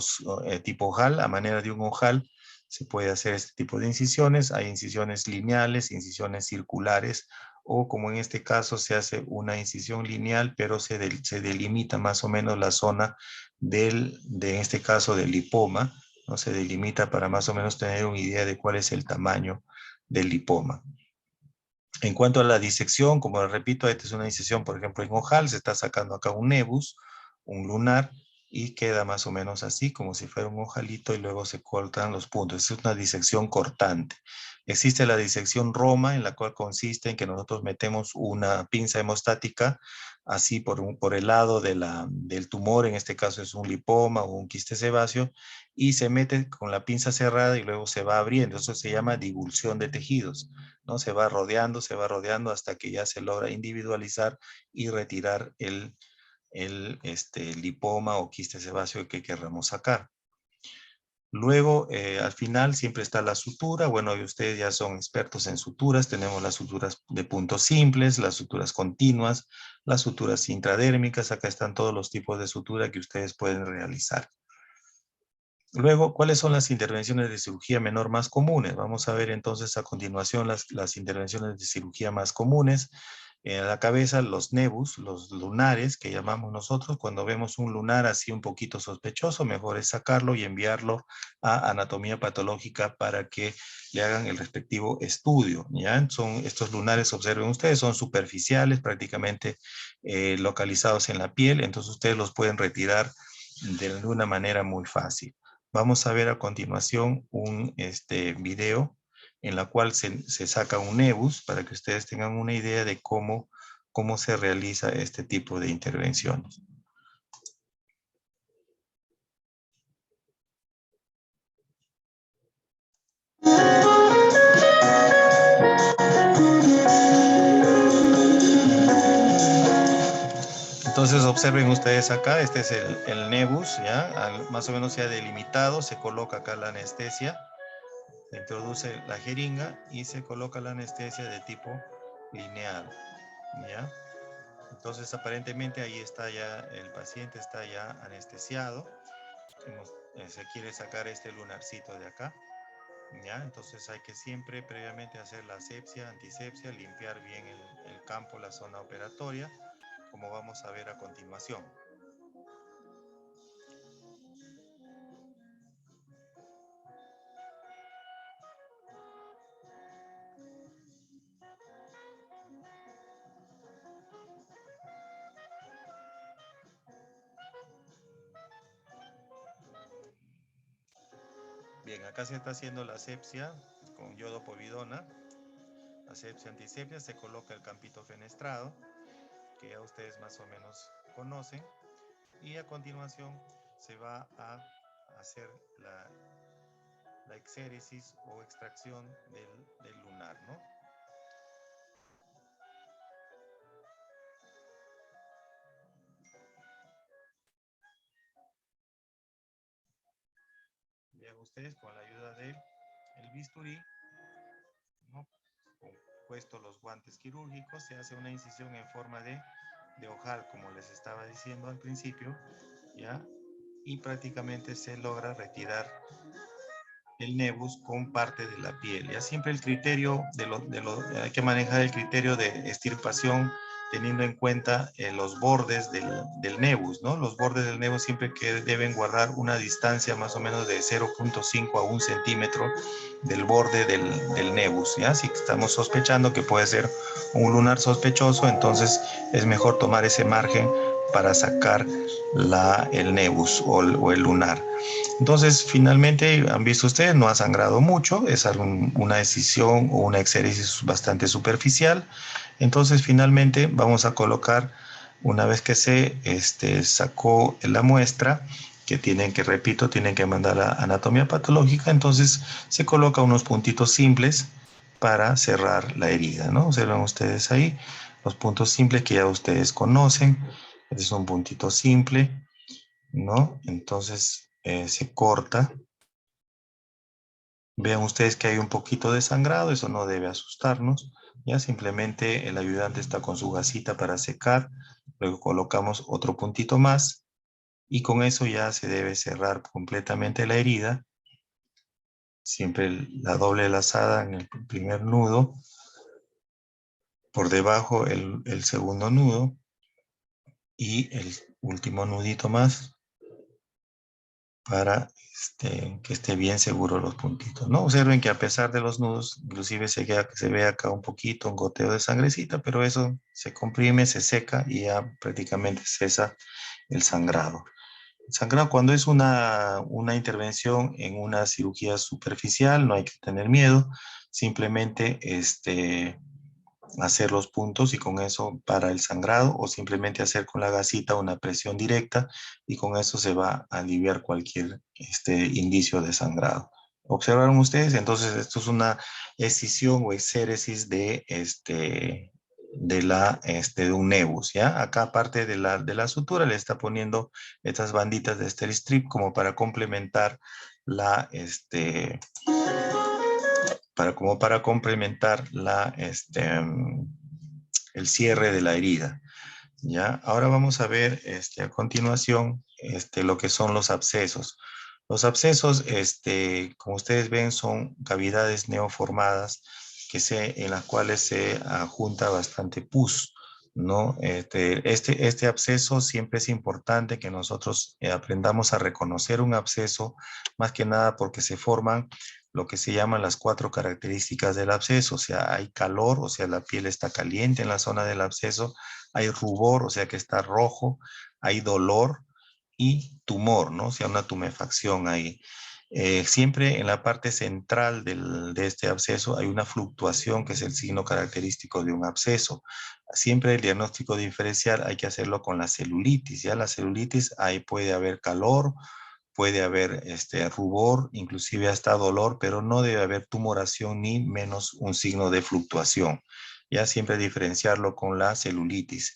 ojal, a manera de un ojal. Se puede hacer este tipo de incisiones. Hay incisiones lineales, incisiones circulares, o como en este caso se hace una incisión lineal, pero se delimita más o menos la zona en este caso del lipoma, ¿no? Se delimita para más o menos tener una idea de cuál es el tamaño del lipoma. En cuanto a la disección, como repito, esta es una disección, por ejemplo, en ojal, se está sacando acá un nebus, un lunar, y queda más o menos así, como si fuera un ojalito, y luego se cortan los puntos. Es una disección cortante. Existe la disección Roma, en la cual consiste en que nosotros metemos una pinza hemostática así por el lado del tumor, en este caso es un lipoma o un quiste sebáceo, y se mete con la pinza cerrada y luego se va abriendo. Eso se llama divulsión de tejidos, ¿no? Se va rodeando hasta que ya se logra individualizar y retirar el lipoma o quiste sebáceo que querramos sacar. Luego, al final siempre está la sutura. Bueno, y ustedes ya son expertos en suturas. Tenemos las suturas de puntos simples, las suturas continuas, las suturas intradérmicas. Acá están todos los tipos de sutura que ustedes pueden realizar. Luego, ¿cuáles son las intervenciones de cirugía menor más comunes? Vamos a ver entonces a continuación las intervenciones de cirugía más comunes. En la cabeza, los nevus, los lunares que llamamos nosotros. Cuando vemos un lunar así un poquito sospechoso, mejor es sacarlo y enviarlo a anatomía patológica para que le hagan el respectivo estudio, ¿ya? Estos lunares, observen ustedes, son superficiales, prácticamente localizados en la piel, entonces ustedes los pueden retirar de una manera muy fácil. Vamos a ver a continuación un video en la cual se saca un nebus para que ustedes tengan una idea de cómo se realiza este tipo de intervenciones. Entonces observen ustedes acá, este es el nebus, ¿ya? Más o menos ya delimitado, se coloca acá la anestesia, se introduce la jeringa y se coloca la anestesia de tipo lineal, ¿ya? Entonces aparentemente ahí está ya, el paciente está ya anestesiado. Se quiere sacar este lunarcito de acá, ¿ya? Entonces hay que siempre previamente hacer la asepsia, antisepsia, limpiar bien el campo, la zona operatoria, como vamos a ver a continuación. Bien, acá se está haciendo la asepsia con yodopovidona, asepsia, antisepsia, se coloca el campito fenestrado, que ya ustedes más o menos conocen, y a continuación se va a hacer la exéresis o extracción del lunar, ¿no? Vean ustedes con la ayuda del bisturí, ¿no? Puesto los guantes quirúrgicos, se hace una incisión en forma de ojal, como les estaba diciendo al principio, ¿ya? Y prácticamente se logra retirar el nebus con parte de la piel. Ya siempre el criterio hay que manejar el criterio de extirpación teniendo en cuenta los bordes del nebus, ¿no? Los bordes del nebus siempre que deben guardar una distancia más o menos de 0.5 a 1 centímetro del borde del nebus, ¿ya? Si estamos sospechando que puede ser un lunar sospechoso, entonces es mejor tomar ese margen para sacar el nebus o el lunar. Entonces, finalmente, han visto ustedes, no ha sangrado mucho, es una decisión o una exéresis bastante superficial. Entonces, finalmente, vamos a colocar, una vez que se sacó la muestra, que repito, tienen que mandar a anatomía patológica, entonces se coloca unos puntitos simples para cerrar la herida, ¿no? Observen ustedes ahí los puntos simples que ya ustedes conocen. Este es un puntito simple, ¿no? Entonces se corta. Vean ustedes que hay un poquito de sangrado, eso no debe asustarnos. Ya simplemente el ayudante está con su gasita para secar, luego colocamos otro puntito más y con eso ya se debe cerrar completamente la herida. Siempre la doble lazada en el primer nudo, por debajo el segundo nudo y el último nudito más para que esté bien seguro los puntitos, ¿no? Observen que a pesar de los nudos, inclusive se ve acá un poquito, un goteo de sangrecita, pero eso se comprime, se seca y ya prácticamente cesa el sangrado. Sangrado, cuando es una intervención en una cirugía superficial, no hay que tener miedo, simplemente hacer los puntos y con eso para el sangrado, o simplemente hacer con la gasita una presión directa y con eso se va a aliviar cualquier indicio de sangrado. ¿Observaron ustedes? Entonces esto es una escisión o exéresis de un nebus, ¿ya? Acá aparte de la sutura le está poniendo estas banditas de Steri-Strip como para complementar para complementar el cierre de la herida, ¿ya? Ahora vamos a ver a continuación lo que son los abscesos. Los abscesos, como ustedes ven, son cavidades neoformadas en las cuales se junta bastante pus, ¿no? Este absceso siempre es importante que nosotros aprendamos a reconocer un absceso, más que nada porque se forman lo que se llaman las 4 características del absceso. O sea, hay calor, o sea, la piel está caliente en la zona del absceso, hay rubor, o sea, que está rojo, hay dolor y tumor, ¿no? O sea, una tumefacción ahí. Siempre en la parte central de este absceso hay una fluctuación que es el signo característico de un absceso. Siempre el diagnóstico diferencial hay que hacerlo con la celulitis, ¿ya? La celulitis, ahí puede haber calor, puede haber rubor, inclusive hasta dolor, pero no debe haber tumoración ni menos un signo de fluctuación. Ya siempre diferenciarlo con la celulitis.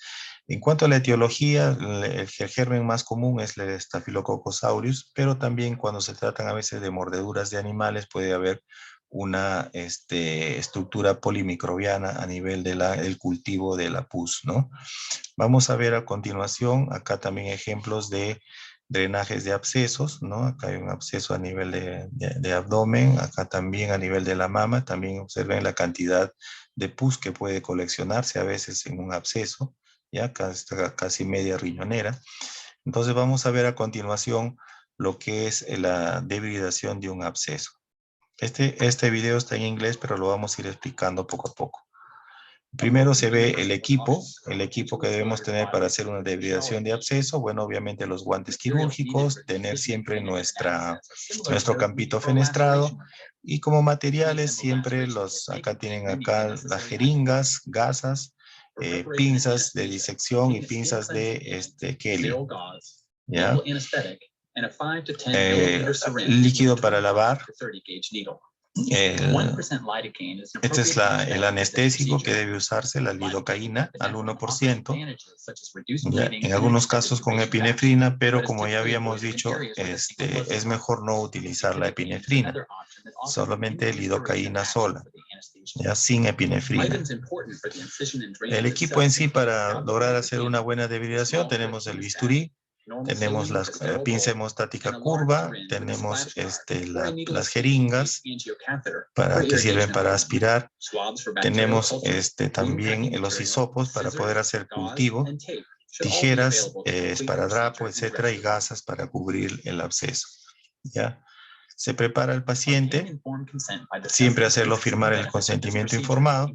En cuanto a la etiología, el germen más común es el Staphylococcus aureus, pero también cuando se tratan a veces de mordeduras de animales puede haber una estructura polimicrobiana a nivel del cultivo de la pus, ¿no? Vamos a ver a continuación acá también ejemplos de drenajes de abscesos, ¿no? Acá hay un absceso a nivel de abdomen, acá también a nivel de la mama, también observen la cantidad de pus que puede coleccionarse a veces en un absceso, ya acá está casi media riñonera. Entonces vamos a ver a continuación lo que es la debridación de un absceso. Este video está en inglés, pero lo vamos a ir explicando poco a poco. Primero se ve el equipo que debemos tener para hacer una debridación de absceso. Bueno, obviamente los guantes quirúrgicos, tener siempre nuestro campito fenestrado y como materiales siempre acá tienen acá las jeringas, gasas, pinzas de disección y pinzas de Kelly, ¿ya? Líquido para lavar. Este es el anestésico que debe usarse, la lidocaína al 1%, en algunos casos con epinefrina, pero como ya habíamos dicho, es mejor no utilizar la epinefrina, solamente lidocaína sola, ya sin epinefrina. El equipo en sí para lograr hacer una buena debridación tenemos el bisturí, tenemos la pinza hemostática curva, tenemos las jeringas que sirven para aspirar, tenemos también los hisopos para poder hacer cultivo, tijeras, esparadrapo, etcétera, y gasas para cubrir el absceso, ¿ya? Se prepara el paciente, siempre hacerlo firmar el consentimiento informado.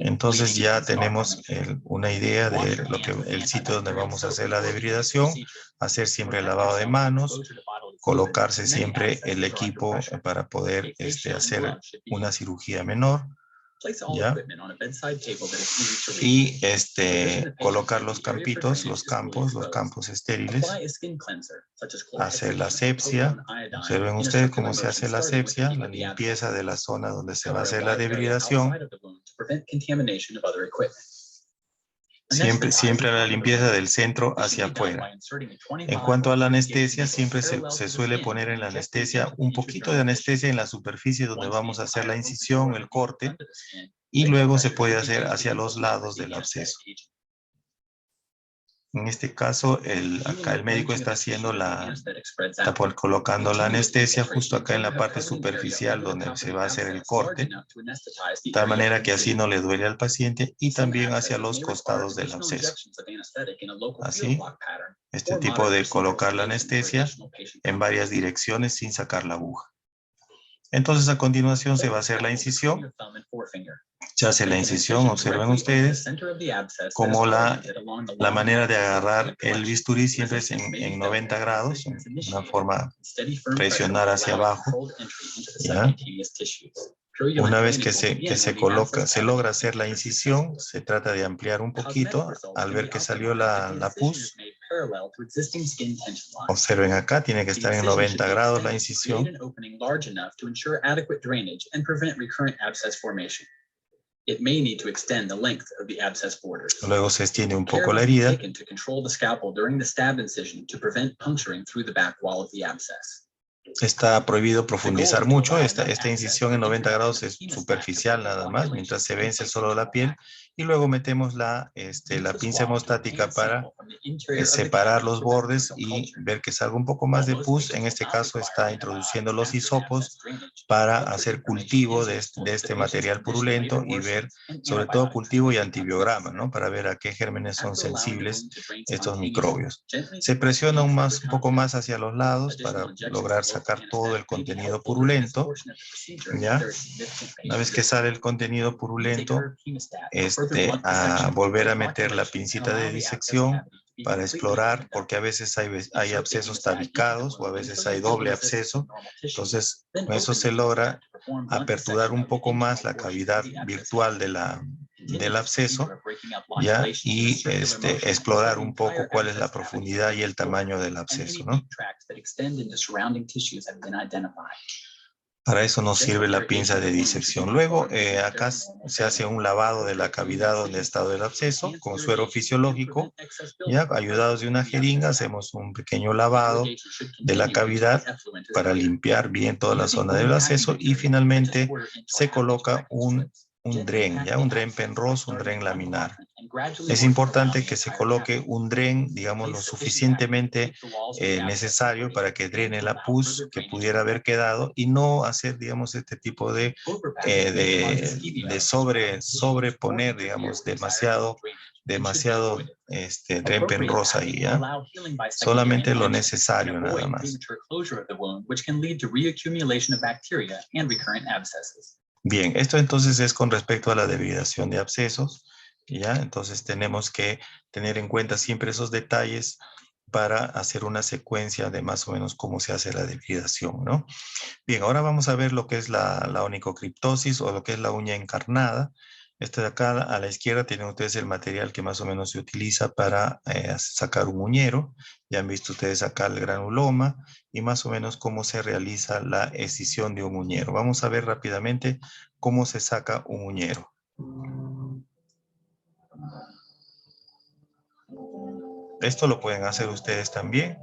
Entonces ya tenemos una idea de el sitio donde vamos a hacer la debridación, hacer siempre el lavado de manos, colocarse siempre el equipo para poder hacer una cirugía menor, ¿ya? Y colocar los campitos, los campos estériles, hacer la asepsia. Observen ustedes cómo se hace la asepsia, la limpieza de la zona donde se va a hacer la debridación. Siempre la limpieza del centro hacia afuera. En cuanto a la anestesia, siempre se suele poner en la anestesia un poquito de anestesia en la superficie donde vamos a hacer la incisión, el corte, y luego se puede hacer hacia los lados del absceso. En este caso, acá el médico está haciendo está colocando la anestesia justo acá en la parte superficial donde se va a hacer el corte, de tal manera que así no le duele al paciente, y también hacia los costados del absceso. Así, este tipo de colocar la anestesia en varias direcciones sin sacar la aguja. Entonces, a continuación se va a hacer la incisión Se hace la incisión, observen ustedes como la manera de agarrar el bisturí siempre es en 90 grados, una forma presionar hacia abajo, ¿ya? Una vez que se coloca, se logra hacer la incisión, se trata de ampliar un poquito. Al ver que salió la pus, observen acá, tiene que estar en 90 grados la incisión. Luego se extiende un poco la herida. Está prohibido profundizar mucho. Esta incisión en 90 grados es superficial nada más, mientras se vence solo la piel. Y luego metemos la pinza hemostática para separar los bordes y ver que salga un poco más de pus. En este caso está introduciendo los hisopos para hacer cultivo de este material purulento y ver, sobre todo cultivo y antibiograma, ¿no? Para ver a qué gérmenes son sensibles estos microbios. Se presiona un poco más hacia los lados para lograr sacar todo el contenido purulento, ¿ya? Una vez que sale el contenido purulento, a volver a meter la pincita de disección para explorar, porque a veces hay abscesos tabicados o a veces hay doble absceso. Entonces, con eso se logra aperturar un poco más la cavidad virtual del absceso, ¿ya? Y explorar un poco cuál es la profundidad y el tamaño del absceso, ¿no? Para eso nos sirve la pinza de disección. Luego, acá se hace un lavado de la cavidad donde ha estado el absceso con suero fisiológico. Ya, ayudados de una jeringa, hacemos un pequeño lavado de la cavidad para limpiar bien toda la zona del absceso y finalmente se coloca un dren, ¿ya? Un dren Penrose, un dren laminar. Es importante que se coloque un dren, digamos, lo suficientemente necesario para que drene la pus que pudiera haber quedado y no hacer, digamos, este tipo de sobreponer, digamos, demasiado dren Penrose ahí, ¿ya? Solamente lo necesario nada más. Bien, esto entonces es con respecto a la debridación de abscesos, ¿ya? Entonces tenemos que tener en cuenta siempre esos detalles para hacer una secuencia de más o menos cómo se hace la debridación, ¿no? Bien, ahora vamos a ver lo que es la onicocriptosis o lo que es la uña encarnada. Este de acá a la izquierda tienen ustedes el material que más o menos se utiliza para sacar un uñero. Ya han visto ustedes acá el granuloma y más o menos cómo se realiza la escisión de un uñero. Vamos a ver rápidamente cómo se saca un uñero. Esto lo pueden hacer ustedes también.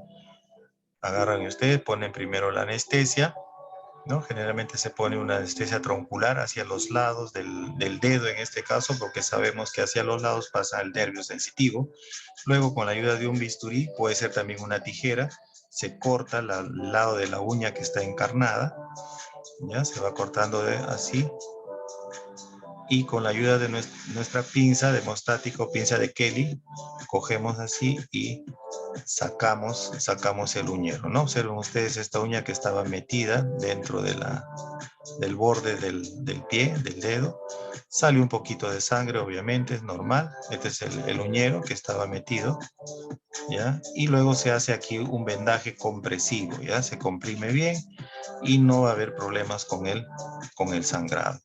Agarran ustedes, ponen primero la anestesia, ¿no? Generalmente se pone una anestesia troncular hacia los lados del dedo en este caso, porque sabemos que hacia los lados pasa el nervio sensitivo. Luego, con la ayuda de un bisturí, puede ser también una tijera, se corta el lado de la uña que está encarnada, ¿ya? Se va cortando así. Y con la ayuda de nuestra pinza de hemostático, pinza de Kelly, cogemos así y sacamos el uñero, ¿no? Observen ustedes esta uña que estaba metida dentro del borde del pie, del dedo. Sale un poquito de sangre, obviamente, es normal. Este es el uñero que estaba metido, ¿ya? Y luego se hace aquí un vendaje compresivo, ¿ya? Se comprime bien y no va a haber problemas con el sangrado.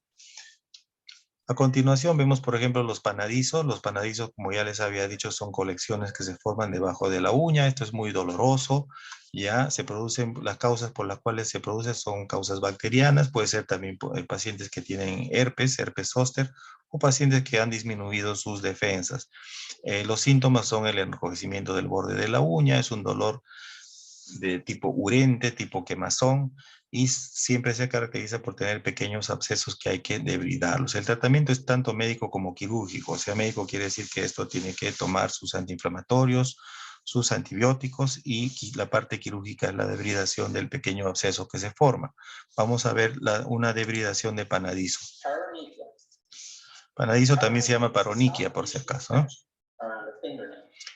A continuación vemos, por ejemplo, los panadizos. Los panadizos, como ya les había dicho, son colecciones que se forman debajo de la uña. Esto es muy doloroso. Ya se producen, las causas por las cuales se produce son causas bacterianas. Puede ser también pacientes que tienen herpes zóster, o pacientes que han disminuido sus defensas. Los síntomas son el enrojecimiento del borde de la uña, es un dolor de tipo urente, tipo quemazón, y siempre se caracteriza por tener pequeños abscesos que hay que debridarlos. El tratamiento es tanto médico como quirúrgico. O sea, médico quiere decir que esto tiene que tomar sus antiinflamatorios, sus antibióticos, y la parte quirúrgica es la debridación del pequeño absceso que se forma. Vamos a ver una debridación de panadizo. Panadizo también se llama paroniquia, por si acaso, ¿no?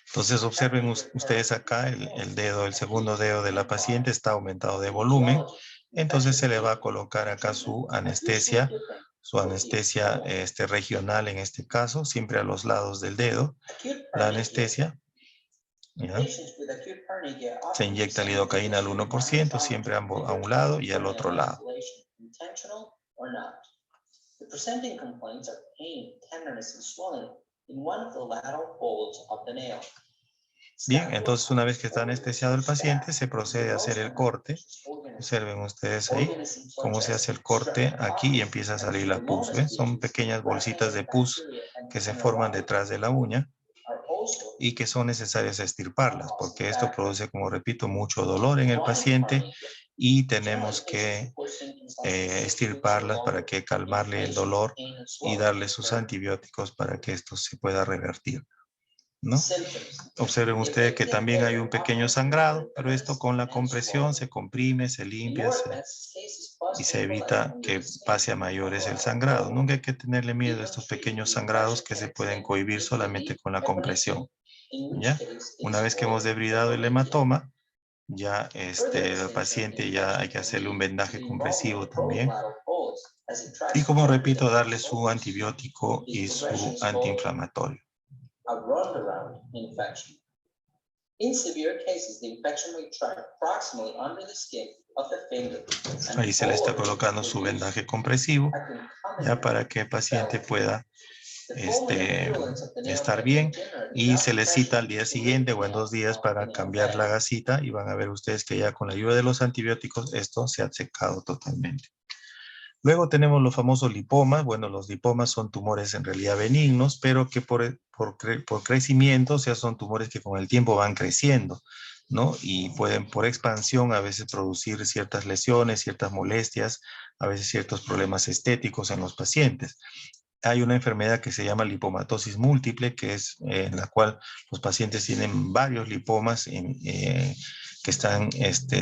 Entonces observen ustedes acá el dedo, el segundo dedo de la paciente está aumentado de volumen. Entonces se le va a colocar acá su anestesia su anestesia regional en este caso, siempre a los lados del dedo. La anestesia, ¿ya? Se inyecta lidocaína al 1%, siempre a un lado y al otro lado. The presenting complaints are pain, tenderness, and swelling in one of the lateral folds of the nail. Bien, entonces una vez que está anestesiado el paciente, se procede a hacer el corte. Observen ustedes ahí cómo se hace el corte aquí y empieza a salir la pus. ¿Ven? Son pequeñas bolsitas de pus que se forman detrás de la uña y que son necesarias extirparlas, porque esto produce, como repito, mucho dolor en el paciente y tenemos que extirparlas para que calmarle el dolor y darle sus antibióticos para que esto se pueda revertir, ¿no? Observen ustedes que también hay un pequeño sangrado, pero esto con la compresión se comprime, se limpia y se evita que pase a mayores el sangrado. Nunca hay que tenerle miedo a estos pequeños sangrados que se pueden cohibir solamente con la compresión, ¿ya? Una vez que hemos debridado el hematoma, ya el paciente ya hay que hacerle un vendaje compresivo también. Y como repito, darle su antibiótico y su antiinflamatorio. Ahí se le está colocando su vendaje compresivo, ya para que el paciente pueda estar bien, y se le cita al día siguiente o en 2 días para cambiar la gasita y van a ver ustedes que ya con la ayuda de los antibióticos esto se ha secado totalmente. Luego tenemos los famosos lipomas. Bueno, los lipomas son tumores en realidad benignos, pero que por crecimiento, o sea, son tumores que con el tiempo van creciendo, ¿no? Y pueden por expansión a veces producir ciertas lesiones, ciertas molestias, a veces ciertos problemas estéticos en los pacientes. Hay una enfermedad que se llama lipomatosis múltiple, que es en la cual los pacientes tienen varios lipomas que están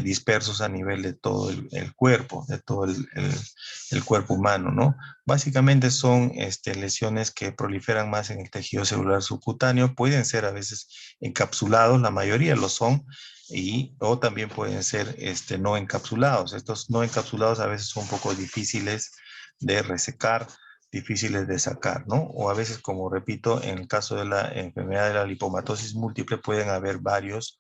dispersos a nivel de todo el cuerpo, de todo el cuerpo humano, ¿no? Básicamente son lesiones que proliferan más en el tejido celular subcutáneo, pueden ser a veces encapsulados, la mayoría lo son, o también pueden ser no encapsulados. Estos no encapsulados a veces son un poco difíciles de resecar, difíciles de sacar, ¿no? O a veces, como repito, en el caso de la enfermedad de la lipomatosis múltiple pueden haber varios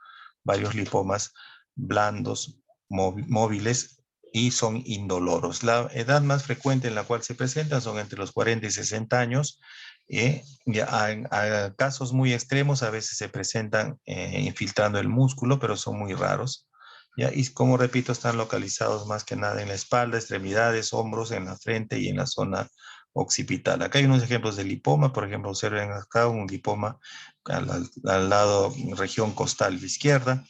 lipomas blandos, móviles, y son indoloros. La edad más frecuente en la cual se presentan son entre los 40 y 60 años. A casos muy extremos a veces se presentan infiltrando el músculo, pero son muy raros. ¿Ya? Y como repito, están localizados más que nada en la espalda, extremidades, hombros, en la frente y en la zona occipital. Acá hay unos ejemplos de lipoma. Por ejemplo, observen acá un lipoma al lado, región costal de izquierda,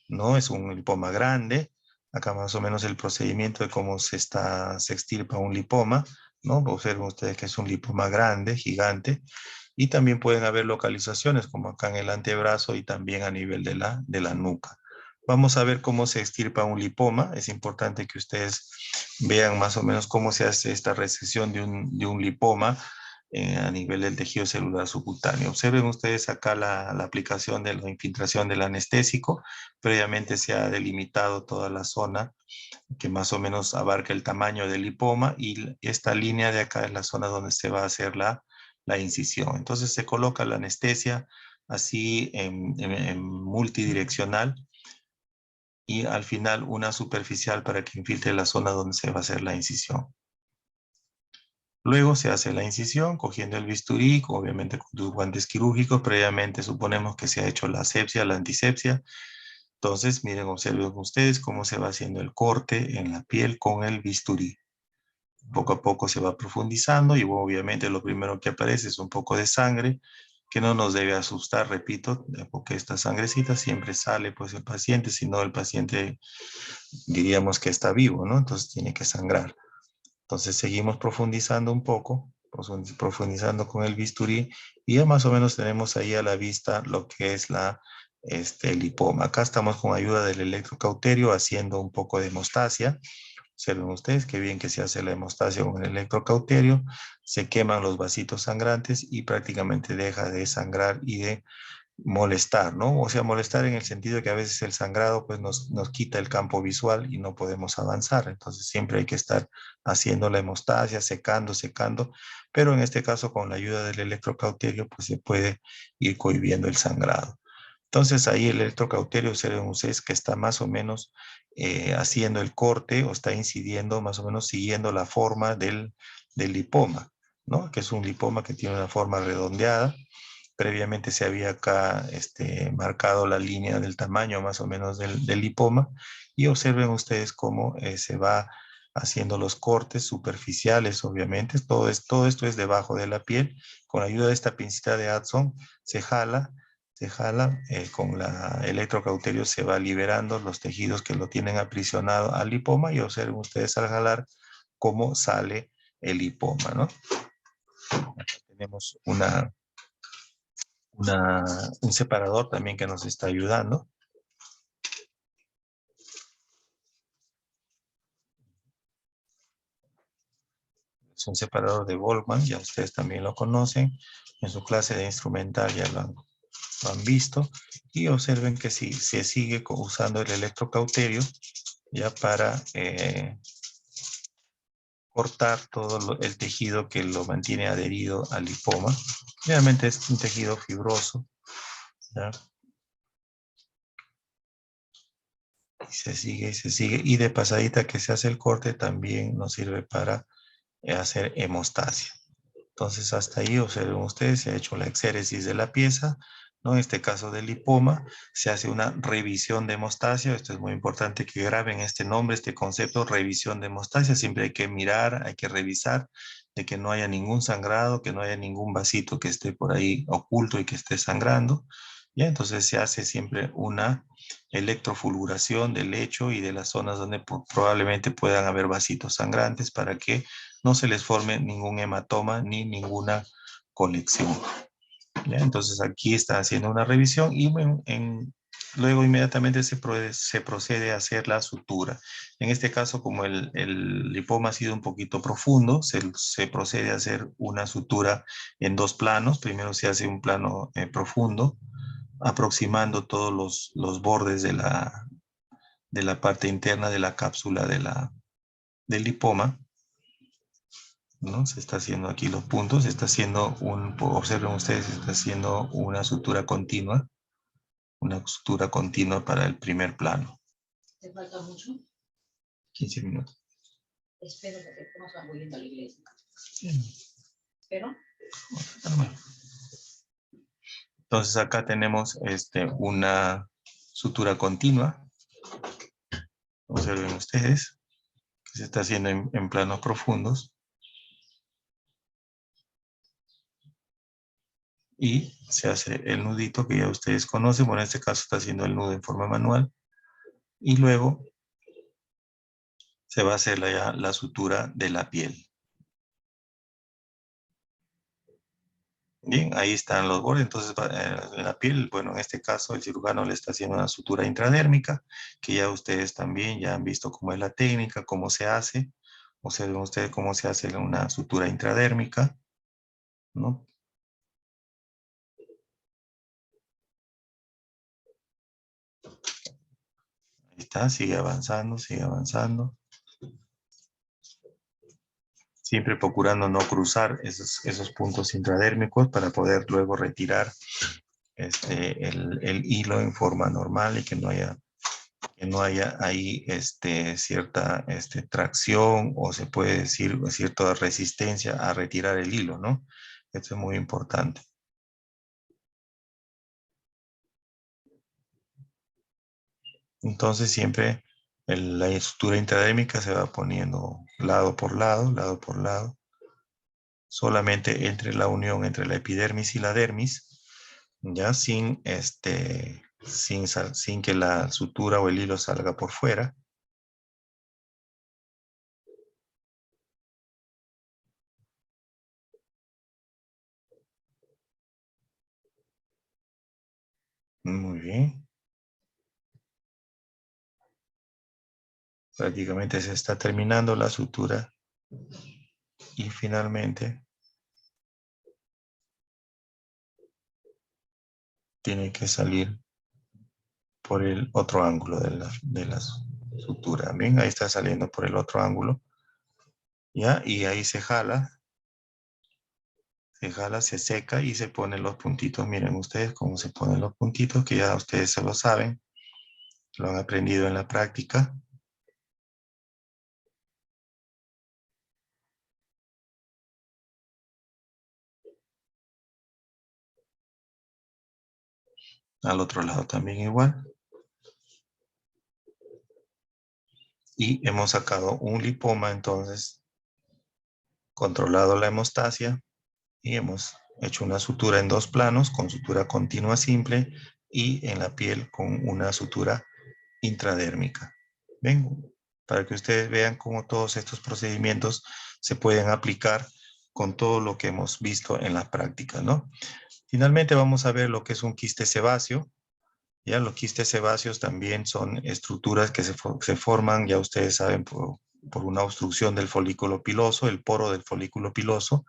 ¿no? Es un lipoma grande. Acá más o menos el procedimiento de cómo se extirpa un lipoma, ¿no? Observen ustedes que es un lipoma grande, gigante. Y también pueden haber localizaciones como acá en el antebrazo y también a nivel de la nuca. Vamos a ver cómo se extirpa un lipoma. Es importante que ustedes vean más o menos cómo se hace esta resección de un lipoma a nivel del tejido celular subcutáneo. Observen ustedes acá la aplicación de la infiltración del anestésico. Previamente se ha delimitado toda la zona que más o menos abarca el tamaño del lipoma, y esta línea de acá es la zona donde se va a hacer la incisión. Entonces se coloca la anestesia así en multidireccional, y al final una superficial para que infiltre la zona donde se va a hacer la incisión. Luego se hace la incisión cogiendo el bisturí, obviamente con tus guantes quirúrgicos. Previamente suponemos que se ha hecho la asepsia, la antisepsia. Entonces, miren, observen ustedes cómo se va haciendo el corte en la piel con el bisturí. Poco a poco se va profundizando y obviamente lo primero que aparece es un poco de sangre, que no nos debe asustar, repito, porque esta sangrecita siempre sale pues el paciente, si no el paciente diríamos que está vivo, ¿no? Entonces tiene que sangrar. Entonces seguimos profundizando un poco, profundizando con el bisturí, y ya más o menos tenemos ahí a la vista lo que es el lipoma. Acá estamos con ayuda del electrocauterio haciendo un poco de hemostasia. Observen ustedes qué bien que se hace la hemostasia con el electrocauterio. Se queman los vasitos sangrantes y prácticamente deja de sangrar y de molestar, ¿no? O sea, molestar en el sentido de que a veces el sangrado pues nos quita el campo visual y no podemos avanzar. Entonces siempre hay que estar haciendo la hemostasia, secando, pero en este caso con la ayuda del electrocauterio pues se puede ir cohibiendo el sangrado. Entonces ahí el electrocauterio, observen ustedes que está más o menos haciendo el corte o está incidiendo más o menos siguiendo la forma del lipoma, ¿no? Que es un lipoma que tiene una forma redondeada. Previamente se había acá marcado la línea del tamaño más o menos del lipoma y observen ustedes cómo se va haciendo los cortes superficiales, obviamente. Todo esto es debajo de la piel. Con la ayuda de esta pincita de Adson se jala, con la electrocauterio se va liberando los tejidos que lo tienen aprisionado al lipoma y observen ustedes al jalar cómo sale el lipoma, ¿no? Acá tenemos un separador también que nos está ayudando. Es un separador de Volkmann, ya ustedes también lo conocen. En su clase de instrumental ya lo han visto. Y observen que si se sigue usando el electrocauterio ya para cortar todo el tejido que lo mantiene adherido al lipoma. Realmente es un tejido fibroso, ¿ya? Y se sigue y se sigue. Y de pasadita que se hace el corte también nos sirve para hacer hemostasia. Entonces hasta ahí observen ustedes, se ha hecho la exéresis de la pieza, ¿no? En este caso del lipoma, se hace una revisión de hemostasia. Esto es muy importante que graben este nombre, este concepto, revisión de hemostasia. Siempre hay que mirar, hay que revisar de que no haya ningún sangrado, que no haya ningún vasito que esté por ahí oculto y que esté sangrando. ¿Ya? Entonces se hace siempre una electrofulguración del lecho y de las zonas donde probablemente puedan haber vasitos sangrantes para que no se les forme ningún hematoma ni ninguna colección. ¿Ya? Entonces aquí está haciendo una revisión y luego inmediatamente se procede a hacer la sutura. En este caso, como el lipoma ha sido un poquito profundo, se procede a hacer una sutura en dos planos. Primero se hace un plano profundo, aproximando todos los bordes de la parte interna de la cápsula del lipoma, ¿no? Se está haciendo aquí los puntos, se está haciendo observen ustedes, se está haciendo una sutura continua para el primer plano. ¿Te falta mucho? 15 minutos. Espero porque estamos volviendo a la iglesia. Sí. ¿Espero? Entonces acá tenemos una sutura continua. Observen ustedes que se está haciendo en planos profundos. Y se hace el nudito que ya ustedes conocen. Bueno, en este caso está haciendo el nudo en forma manual. Y luego se va a hacer la sutura de la piel. Bien, ahí están los bordes. Entonces, en la piel, bueno, en este caso el cirujano le está haciendo una sutura intradérmica, que ya ustedes también ya han visto cómo es la técnica, cómo se hace. Observen ustedes cómo se hace una sutura intradérmica, ¿no? Ahí está, sigue avanzando, sigue avanzando. Siempre procurando no cruzar esos puntos intradérmicos para poder luego retirar el hilo en forma normal y que no haya ahí cierta tracción o se puede decir cierta resistencia a retirar el hilo, ¿no? Esto es muy importante. Entonces siempre la estructura intradérmica se va poniendo lado por lado, solamente entre la unión entre la epidermis y la dermis, ya sin que la sutura o el hilo salga por fuera. Muy bien. Prácticamente se está terminando la sutura y finalmente tiene que salir por el otro ángulo de la sutura. Bien, ahí está saliendo por el otro ángulo. ¿Ya? Y ahí se jala, se seca y se ponen los puntitos. Miren ustedes cómo se ponen los puntitos, que ya ustedes se lo saben, lo han aprendido en la práctica. Al otro lado también igual. Y hemos sacado un lipoma, entonces, controlado la hemostasia y hemos hecho una sutura en 2 planos con sutura continua simple y en la piel con una sutura intradérmica. ¿Ven? Para que ustedes vean cómo todos estos procedimientos se pueden aplicar con todo lo que hemos visto en la práctica, ¿no? Finalmente vamos a ver lo que es un quiste sebáceo. Ya los quistes sebáceos también son estructuras que se forman, ya ustedes saben, por una obstrucción del folículo piloso, el poro del folículo piloso,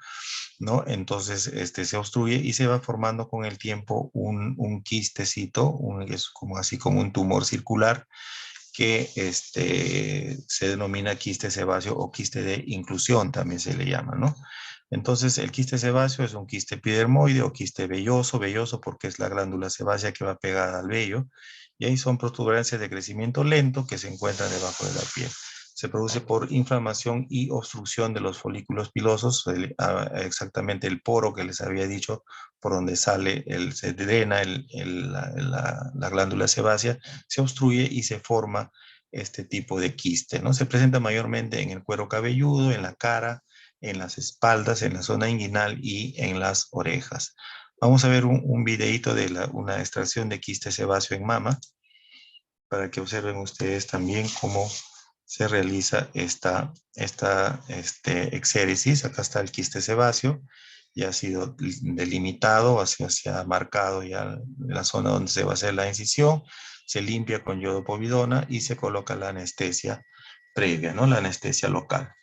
¿no? Entonces se obstruye y se va formando con el tiempo un quistecito, es como así como un tumor circular que se denomina quiste sebáceo o quiste de inclusión, también se le llama, ¿no? Entonces, el quiste sebáceo es un quiste epidermoide o quiste velloso, velloso porque es la glándula sebácea que va pegada al vello, y ahí son protuberancias de crecimiento lento que se encuentran debajo de la piel. Se produce por inflamación y obstrucción de los folículos pilosos, exactamente el poro que les había dicho, por donde se drena la glándula sebácea, se obstruye y se forma este tipo de quiste, ¿no? Se presenta mayormente en el cuero cabelludo, en la cara, en las espaldas, en la zona inguinal y en las orejas. Vamos a ver un videíto de una extracción de quiste sebáceo en mama para que observen ustedes también cómo se realiza esta exéresis. Acá está el quiste sebáceo, ya ha sido delimitado, se ha marcado ya la zona donde se va a hacer la incisión, se limpia con yodo povidona y se coloca la anestesia previa, ¿no? La anestesia local.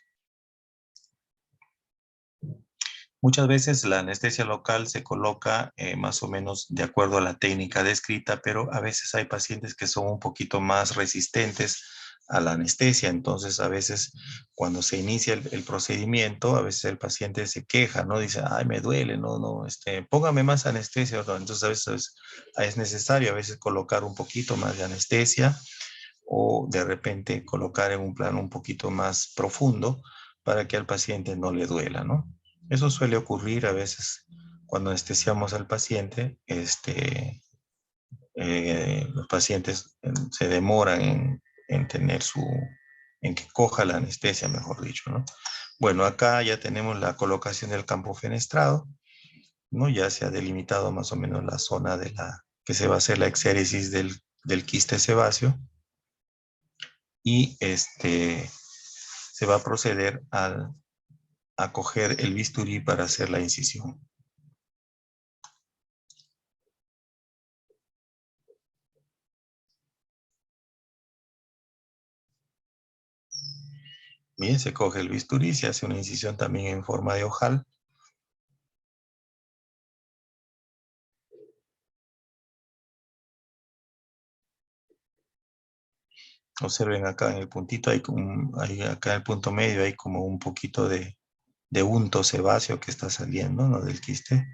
Muchas veces la anestesia local se coloca más o menos de acuerdo a la técnica descrita, pero a veces hay pacientes que son un poquito más resistentes a la anestesia. Entonces, a veces cuando se inicia el procedimiento, a veces el paciente se queja, ¿no? Dice, ay, me duele, no, póngame más anestesia. ¿No? Entonces, a veces es necesario a veces colocar un poquito más de anestesia o de repente colocar en un plano un poquito más profundo para que al paciente no le duela, ¿no? Eso suele ocurrir a veces cuando anestesiamos al paciente, los pacientes se demoran en tener en que coja la anestesia, mejor dicho, ¿no? Bueno, acá ya tenemos la colocación del campo fenestrado, ¿no? Ya se ha delimitado más o menos la zona que se va a hacer la exéresis del quiste sebáceo y se va a proceder a coger el bisturí para hacer la incisión. Bien, se coge el bisturí, se hace una incisión también en forma de ojal. Observen acá en el puntito, acá en el punto medio hay como un poquito de unto sebáceo que está saliendo, ¿no? Del quiste.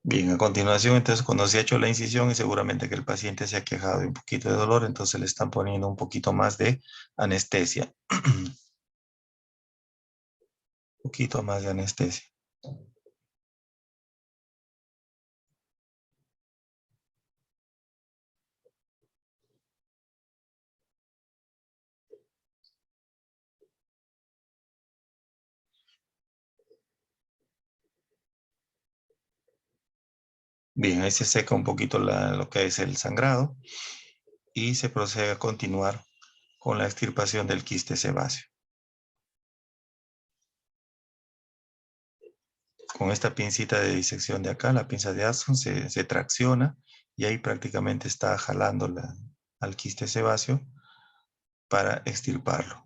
Bien, a continuación, entonces, cuando se ha hecho la incisión, es seguramente que el paciente se ha quejado de un poquito de dolor, entonces le están poniendo un poquito más de anestesia. Un poquito más de anestesia. Bien, ahí se seca un poquito lo que es el sangrado y se procede a continuar con la extirpación del quiste sebáceo. Con esta pincita de disección de acá, la pinza de Aston, se tracciona y ahí prácticamente está jalando al quiste sebáceo para extirparlo.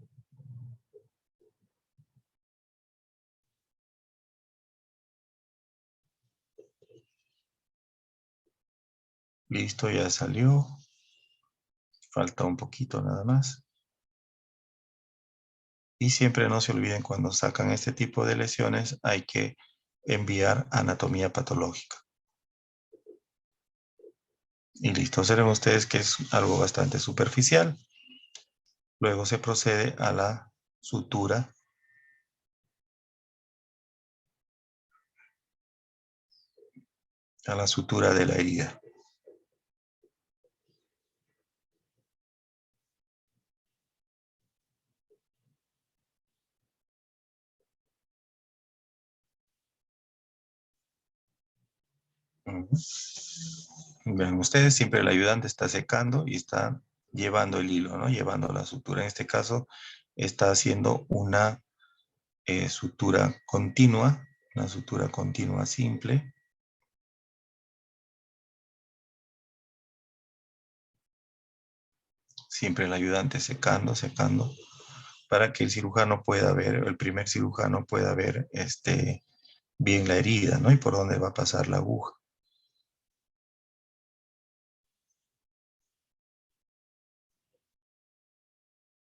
Listo, ya salió. Falta un poquito nada más. Y siempre no se olviden, cuando sacan este tipo de lesiones hay que enviar anatomía patológica. Y listo, observen ustedes que es algo bastante superficial. Luego se procede a la sutura. A la sutura de la herida. Ven ustedes, siempre el ayudante está secando y está llevando el hilo, ¿no? Llevando la sutura. En este caso está haciendo una sutura continua, una sutura continua simple. Siempre el ayudante secando, secando, para que el cirujano pueda ver, el primer cirujano pueda ver bien la herida, ¿no? Y por dónde va a pasar la aguja.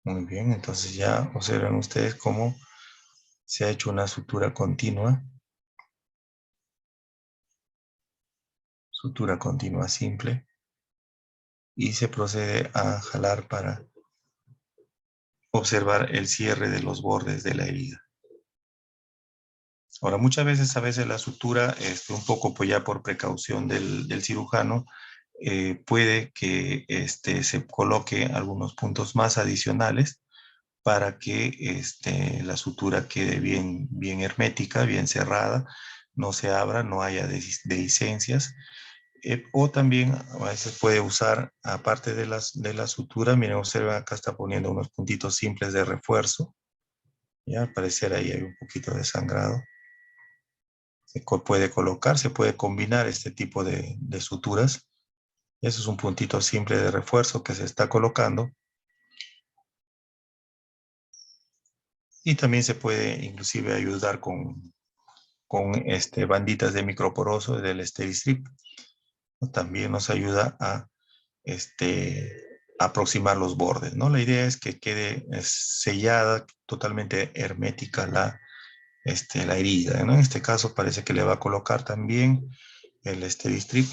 Muy bien, entonces ya observan ustedes cómo se ha hecho una sutura continua. Sutura continua simple. Y se procede a jalar para observar el cierre de los bordes de la herida. Ahora, muchas veces, la sutura, un poco pues ya por precaución del cirujano, puede que se coloque algunos puntos más adicionales para que la sutura quede bien hermética, bien cerrada, no se abra, no haya dehiscencias. O también a veces puede usar, aparte de la sutura, miren, observen, acá está poniendo unos puntitos simples de refuerzo. Ya, al parecer ahí hay un poquito de sangrado. Puede colocar, se puede combinar este tipo de suturas. Eso es un puntito simple de refuerzo que se está colocando. Y también se puede inclusive ayudar con banditas de microporoso del Steri-Strip. También nos ayuda a aproximar los bordes, ¿no? La idea es que quede sellada, totalmente hermética la herida, ¿no? En este caso parece que le va a colocar también el Steri-Strip,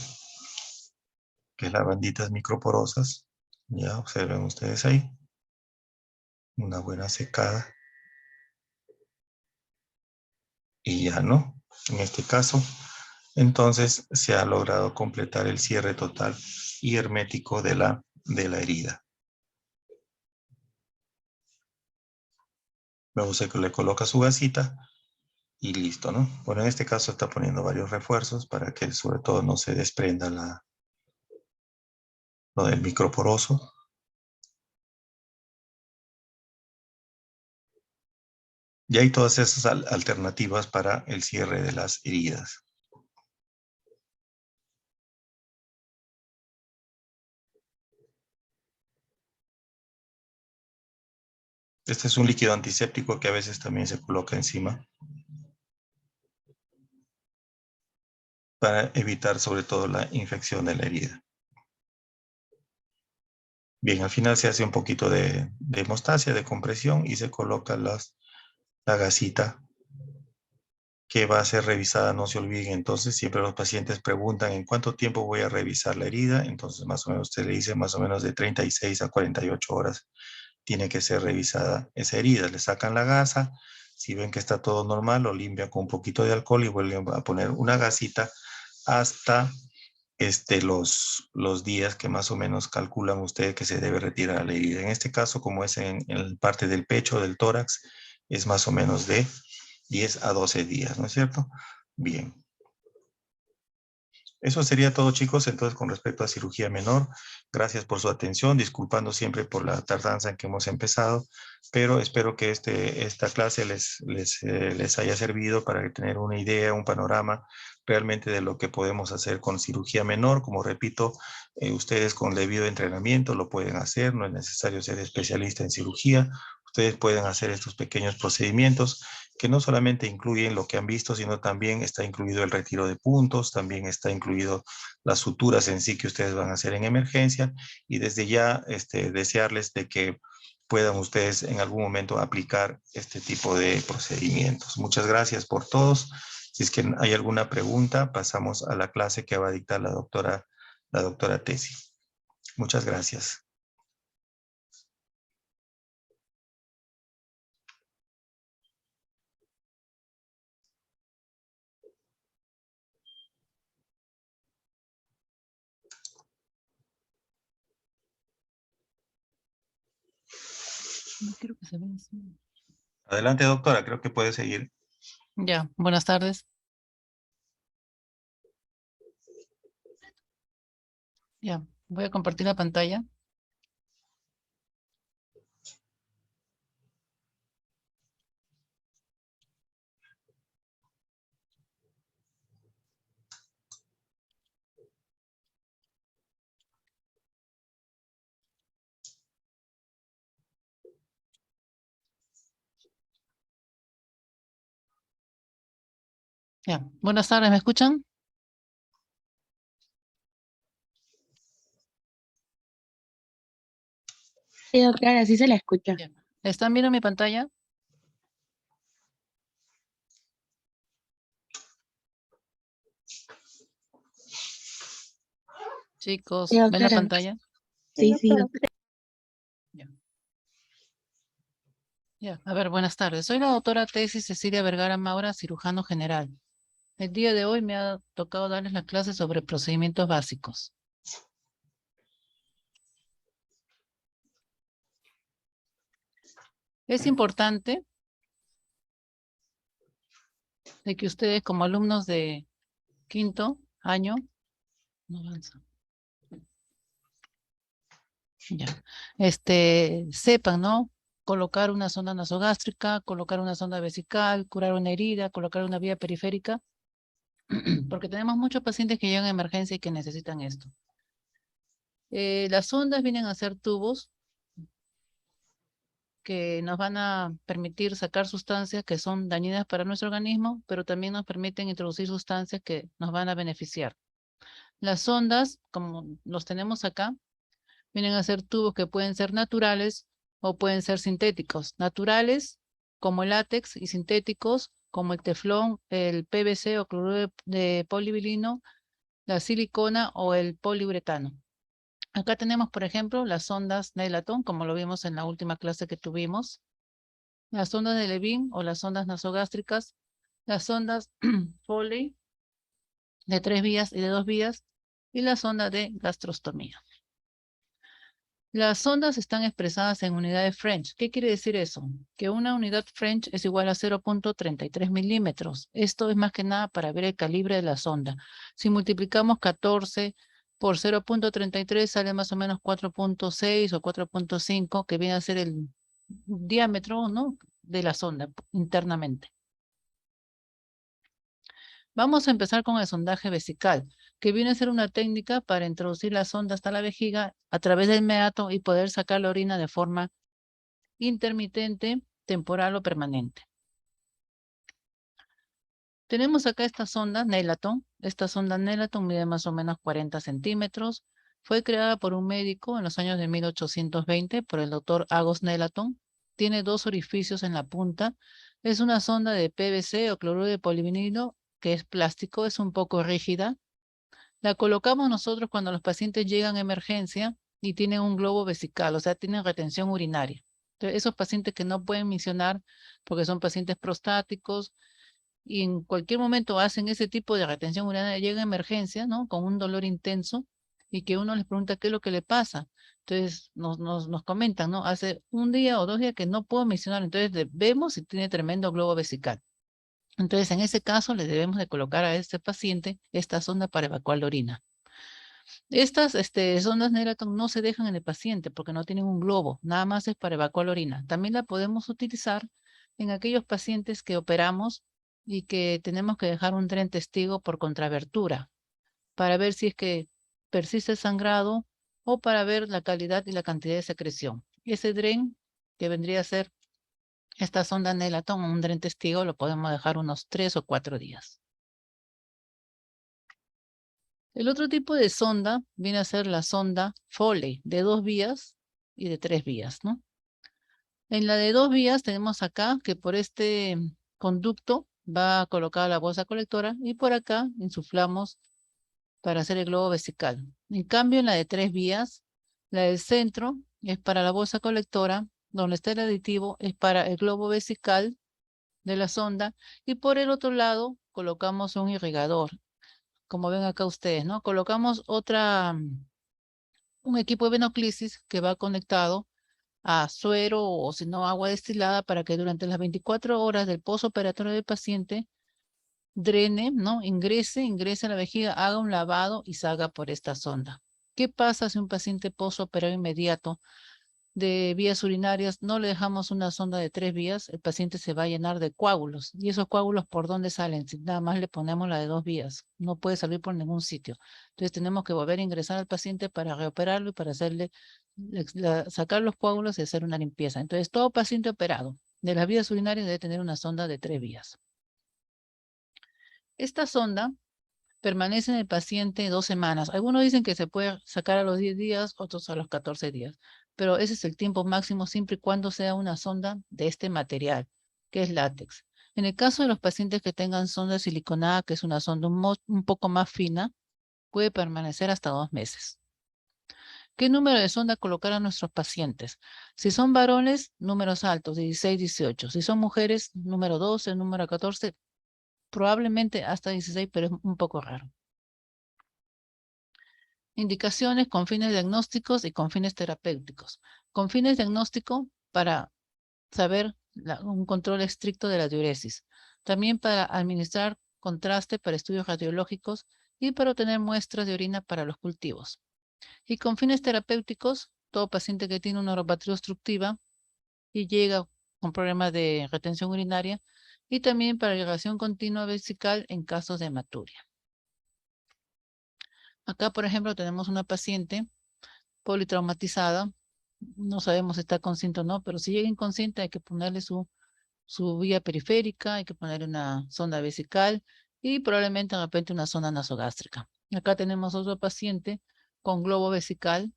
que es las banditas microporosas. Ya observen ustedes ahí. Una buena secada. Y ya no. En este caso, entonces se ha logrado completar el cierre total y hermético de la herida. Luego se le coloca su gasita y listo, ¿no? Bueno, en este caso está poniendo varios refuerzos para que sobre todo no se desprenda lo del microporoso. Y hay todas esas alternativas para el cierre de las heridas. Este es un líquido antiséptico que a veces también se coloca encima para evitar sobre todo la infección de la herida. Bien, al final se hace un poquito de hemostasia, de compresión, y se coloca la gasita que va a ser revisada. No se olviden, entonces siempre los pacientes preguntan en cuánto tiempo voy a revisar la herida. Entonces más o menos usted le dice más o menos de 36 a 48 horas tiene que ser revisada esa herida. Le sacan la gasa, si ven que está todo normal, lo limpian con un poquito de alcohol y vuelven a poner una gasita hasta los días que más o menos calculan ustedes que se debe retirar la herida. En este caso, como es en parte del pecho, del tórax, es más o menos de 10 a 12 días, ¿no es cierto? Bien. Eso sería todo, chicos, entonces con respecto a cirugía menor. Gracias por su atención, disculpando siempre por la tardanza en que hemos empezado, pero espero que esta clase les haya servido para tener una idea, un panorama realmente de lo que podemos hacer con cirugía menor. Como repito, Ustedes con el debido entrenamiento lo pueden hacer, no es necesario ser especialista en cirugía. Ustedes pueden hacer estos pequeños procedimientos que no solamente incluyen lo que han visto, sino también está incluido el retiro de puntos, también está incluido las suturas en sí que ustedes van a hacer en emergencia, y desde ya desearles de que puedan ustedes en algún momento aplicar este tipo de procedimientos. Muchas gracias por todos. Si es que hay alguna pregunta, pasamos a la clase que va a dictar la doctora Tesi. Muchas gracias. No quiero que se vea así. Adelante, doctora, creo que puede seguir. Ya, buenas tardes. Ya, voy a compartir la pantalla. Ya, buenas tardes, ¿me escuchan? Sí, doctora, sí se la escucha. Ya. ¿Están viendo mi pantalla? Chicos, Sí, ¿ven la doctora. pantalla? Sí, sí, doctora. Ya. Ya, a ver, buenas tardes. Soy la doctora Tesi Cecilia Vergara Maura, cirujano general. El día de hoy me ha tocado darles la clase sobre procedimientos básicos. Es importante de que ustedes como alumnos de quinto año, no avanza. Ya, sepan, ¿no? Colocar una sonda nasogástrica, colocar una sonda vesical, curar una herida, colocar una vía periférica, porque tenemos muchos pacientes que llegan a emergencia y que necesitan esto. Las sondas vienen a ser tubos que nos van a permitir sacar sustancias que son dañinas para nuestro organismo, pero también nos permiten introducir sustancias que nos van a beneficiar. Las sondas, como los tenemos acá, vienen a ser tubos que pueden ser naturales o pueden ser sintéticos. Naturales, como el látex, y sintéticos, como el teflón, el PVC o cloruro de polivinilo, la silicona o el poliuretano. Acá tenemos, por ejemplo, las sondas Nelaton, como lo vimos en la última clase que tuvimos, las sondas de Levin o las sondas nasogástricas, las sondas Foley de 3 vías y de 2 vías, y la sonda de gastrostomía. Las sondas están expresadas en unidades French. ¿Qué quiere decir eso? Que una unidad French es igual a 0.33 milímetros. Esto es más que nada para ver el calibre de la sonda. Si multiplicamos 14 por 0.33 sale más o menos 4.6 o 4.5, que viene a ser el diámetro, ¿no?, de la sonda internamente. Vamos a empezar con el sondaje vesical, que viene a ser una técnica para introducir la sonda hasta la vejiga a través del meato y poder sacar la orina de forma intermitente, temporal o permanente. Tenemos acá esta sonda Nelaton. Esta sonda Nelaton mide más o menos 40 centímetros. Fue creada por un médico en los años de 1820 por el doctor Agos Nelaton. Tiene 2 orificios en la punta. Es una sonda de PVC o cloruro de polivinilo, que es plástico, es un poco rígida. La colocamos nosotros cuando los pacientes llegan a emergencia y tienen un globo vesical, o sea, tienen retención urinaria. Entonces, esos pacientes que no pueden misionar porque son pacientes prostáticos y en cualquier momento hacen ese tipo de retención urinaria, llegan a emergencia, ¿no?, con un dolor intenso y que uno les pregunta qué es lo que le pasa. Entonces, nos comentan, ¿no? Hace un día o 2 días que no puedo misionar, entonces vemos si tiene tremendo globo vesical. Entonces, en ese caso, le debemos de colocar a este paciente esta sonda para evacuar la orina. Estas sondas Nelaton no se dejan en el paciente porque no tienen un globo, nada más es para evacuar la orina. También la podemos utilizar en aquellos pacientes que operamos y que tenemos que dejar un tren testigo por contrabertura, para ver si es que persiste el sangrado o para ver la calidad y la cantidad de secreción. Ese DREN, que vendría a ser esta sonda Nelaton, un DREN testigo, lo podemos dejar unos 3 o 4 días. El otro tipo de sonda viene a ser la sonda Foley, de 2 vías y de 3 vías, ¿no? En la de 2 vías tenemos acá que por este conducto va colocada la bolsa colectora y por acá insuflamos para hacer el globo vesical. En cambio, en la de 3 vías, la del centro es para la bolsa colectora, donde está el aditivo es para el globo vesical de la sonda y por el otro lado colocamos un irrigador. Como ven acá ustedes, ¿no? Colocamos un equipo de venoclisis que va conectado a suero o si no agua destilada para que durante las 24 horas del posoperatorio del paciente drene, ¿no? Ingrese a la vejiga, haga un lavado y salga por esta sonda. ¿Qué pasa si un paciente posoperatorio inmediato de vías urinarias no le dejamos una sonda de 3 vías? El paciente se va a llenar de coágulos. ¿Y esos coágulos por dónde salen? Si nada más le ponemos la de 2 vías. No puede salir por ningún sitio. Entonces tenemos que volver a ingresar al paciente para reoperarlo y para hacerle sacar los coágulos y hacer una limpieza. Entonces todo paciente operado de las vías urinarias debe tener una sonda de 3 vías. Esta sonda permanece en el paciente 2 semanas. Algunos dicen que se puede sacar a los 10 días, otros a los 14 días. Pero ese es el tiempo máximo siempre y cuando sea una sonda de este material, que es látex. En el caso de los pacientes que tengan sonda siliconada, que es una sonda un poco más fina, puede permanecer hasta 2 meses. ¿Qué número de sonda colocar a nuestros pacientes? Si son varones, números altos, 16, 18. Si son mujeres, número 12, número 14, probablemente hasta 16, pero es un poco raro. Indicaciones con fines diagnósticos y con fines terapéuticos. Con fines diagnósticos para saber un control estricto de la diuresis. También para administrar contraste para estudios radiológicos y para obtener muestras de orina para los cultivos. Y con fines terapéuticos, todo paciente que tiene una neuropatía obstructiva y llega con problemas de retención urinaria y también para irrigación continua vesical en casos de hematuria. Acá, por ejemplo, tenemos una paciente politraumatizada. No sabemos si está consciente o no, pero si llega inconsciente hay que ponerle su vía periférica, hay que ponerle una sonda vesical y probablemente de repente una sonda nasogástrica. Acá tenemos otro paciente con globo vesical.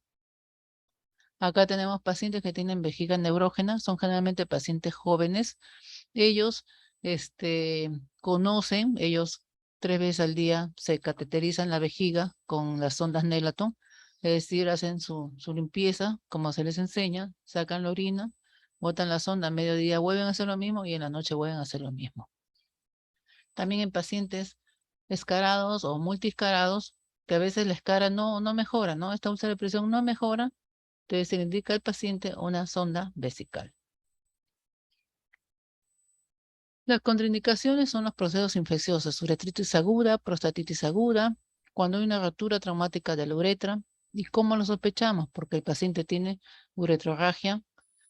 Acá tenemos pacientes que tienen vejiga neurógena, son generalmente pacientes jóvenes. Ellos conocen, ellos 3 veces al día se cateterizan la vejiga con las sondas Nelaton, es decir, hacen su limpieza como se les enseña, sacan la orina, botan la sonda, a mediodía vuelven a hacer lo mismo y en la noche vuelven a hacer lo mismo. También en pacientes escarados o multiscarados, que a veces la escara no mejora, ¿no? Esta úlcera de presión no mejora, entonces se le indica al paciente una sonda vesical. Las contraindicaciones son los procesos infecciosos, uretritis aguda, prostatitis aguda, cuando hay una rotura traumática de la uretra. ¿Y cómo lo sospechamos? Porque el paciente tiene uretrorragia,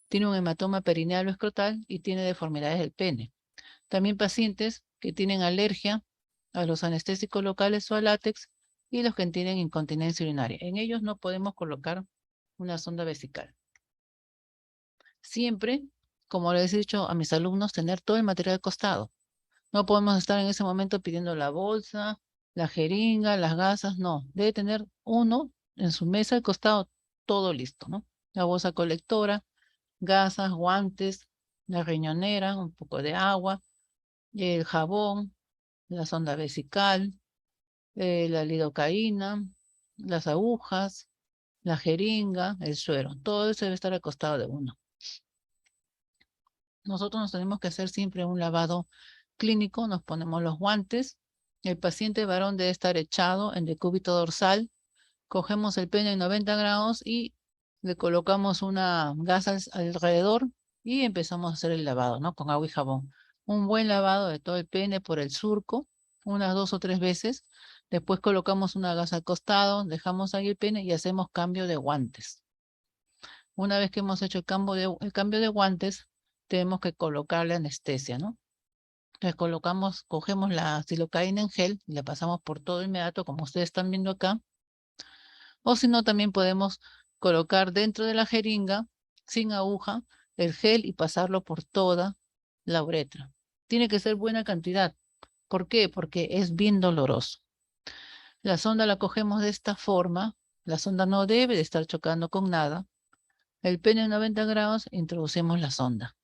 tiene un hematoma perineal o escrotal y tiene deformidades del pene. También pacientes que tienen alergia a los anestésicos locales o al látex y los que tienen incontinencia urinaria. En ellos no podemos colocar una sonda vesical. Siempre, como les he dicho a mis alumnos, tener todo el material al costado. No podemos estar en ese momento pidiendo la bolsa, la jeringa, las gasas, no. Debe tener uno en su mesa al costado, todo listo, ¿no? La bolsa colectora, gasas, guantes, la riñonera, un poco de agua, el jabón, la sonda vesical, la lidocaína, las agujas, la jeringa, el suero. Todo eso debe estar al costado de uno. Nosotros nos tenemos que hacer siempre un lavado clínico, nos ponemos los guantes, el paciente varón debe estar echado en decúbito dorsal, cogemos el pene en 90 grados y le colocamos una gasa alrededor y empezamos a hacer el lavado, ¿no? Con agua y jabón. Un buen lavado de todo el pene por el surco, unas 2 o 3 veces. Después colocamos una gasa al costado, dejamos ahí el pene y hacemos cambio de guantes. Una vez que hemos hecho el cambio de guantes, tenemos que colocarle anestesia, ¿no? Entonces cogemos la silocaína en gel y la pasamos por todo inmediato, como ustedes están viendo acá. O si no, también podemos colocar dentro de la jeringa, sin aguja, el gel y pasarlo por toda la uretra. Tiene que ser buena cantidad. ¿Por qué? Porque es bien doloroso. La sonda la cogemos de esta forma. La sonda no debe de estar chocando con nada. El pene en 90 grados, introducimos la sonda.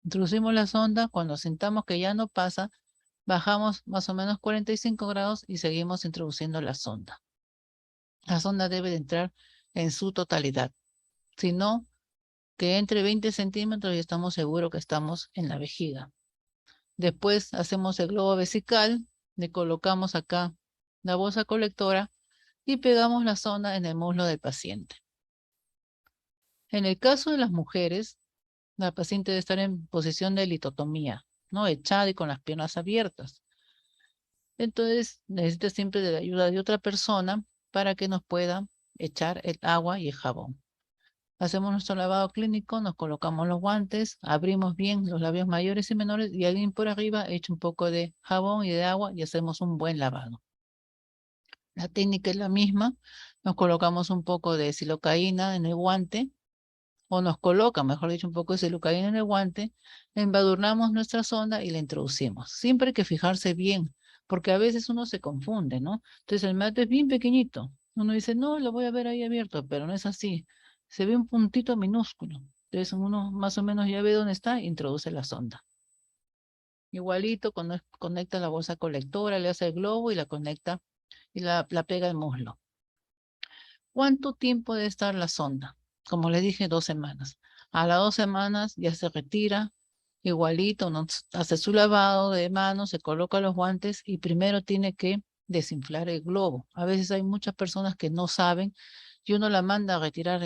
Introducimos la sonda, cuando sintamos que ya no pasa, bajamos más o menos 45 grados y seguimos introduciendo la sonda. La sonda debe de entrar en su totalidad. Si no, que entre 20 centímetros y estamos seguros que estamos en la vejiga. Después hacemos el globo vesical, le colocamos acá la bolsa colectora y pegamos la sonda en el muslo del paciente. En el caso de las mujeres, la paciente debe estar en posición de litotomía, ¿no? Echada y con las piernas abiertas. Entonces, necesita siempre de la ayuda de otra persona para que nos pueda echar el agua y el jabón. Hacemos nuestro lavado clínico, nos colocamos los guantes, abrimos bien los labios mayores y menores y alguien por arriba echa un poco de jabón y de agua y hacemos un buen lavado. La técnica es la misma, nos colocamos un poco de silocaína en el guante, o nos coloca, mejor dicho, un poco de silocaína en el guante, embadurnamos nuestra sonda y la introducimos. Siempre hay que fijarse bien, porque a veces uno se confunde, ¿no? Entonces el mato es bien pequeñito. Uno dice, no, lo voy a ver ahí abierto, pero no es así. Se ve un puntito minúsculo. Entonces uno más o menos ya ve dónde está e introduce la sonda. Igualito, cuando conecta la bolsa colectora, le hace el globo y la conecta y la pega al muslo. ¿Cuánto tiempo debe estar la sonda? Como le dije, 2 semanas. A las 2 semanas ya se retira, igualito, hace su lavado de manos, se coloca los guantes y primero tiene que desinflar el globo. A veces hay muchas personas que no saben y uno la manda a retirar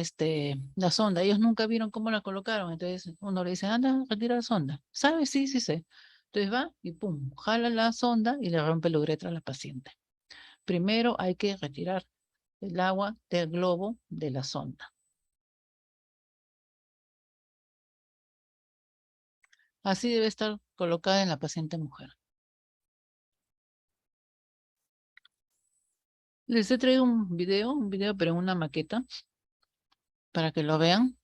la sonda. Ellos nunca vieron cómo la colocaron, entonces uno le dice, anda a retirar la sonda. ¿Sabe? Sí, sí sé. Entonces va y pum, jala la sonda y le rompe la uretra a la paciente. Primero hay que retirar el agua del globo de la sonda. Así debe estar colocada en la paciente mujer. Les he traído un video pero en una maqueta para que lo vean.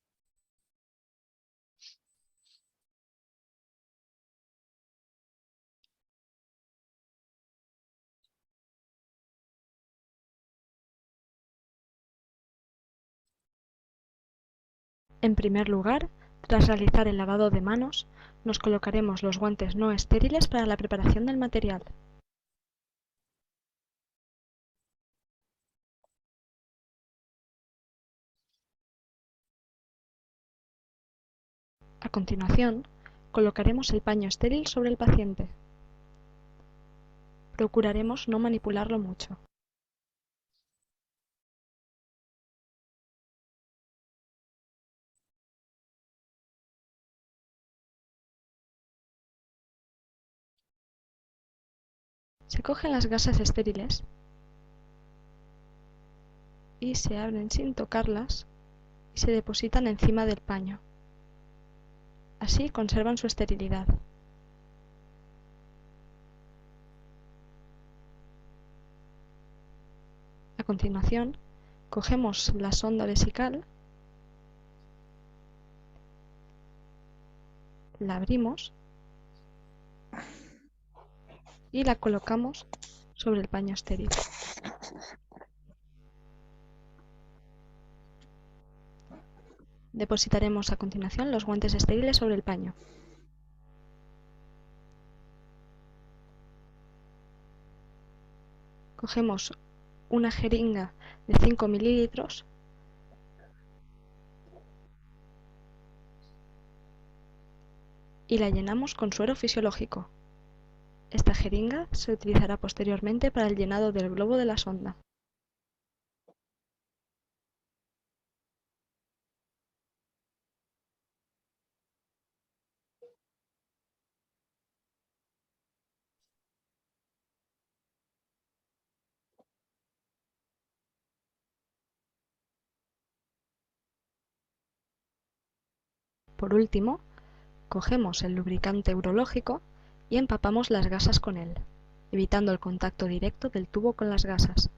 En primer lugar, tras realizar el lavado de manos, nos colocaremos los guantes no estériles para la preparación del material. A continuación, colocaremos el paño estéril sobre el paciente. Procuraremos no manipularlo mucho. Se cogen las gasas estériles y se abren sin tocarlas y se depositan encima del paño. Así conservan su esterilidad. A continuación, cogemos la sonda vesical, la abrimos y la colocamos sobre el paño estéril. Depositaremos a continuación los guantes estériles sobre el paño. Cogemos una jeringa de 5 mililitros y la llenamos con suero fisiológico. Esta jeringa se utilizará posteriormente para el llenado del globo de la sonda. Por último, cogemos el lubricante urológico y empapamos las gasas con él, evitando el contacto directo del tubo con las gasas.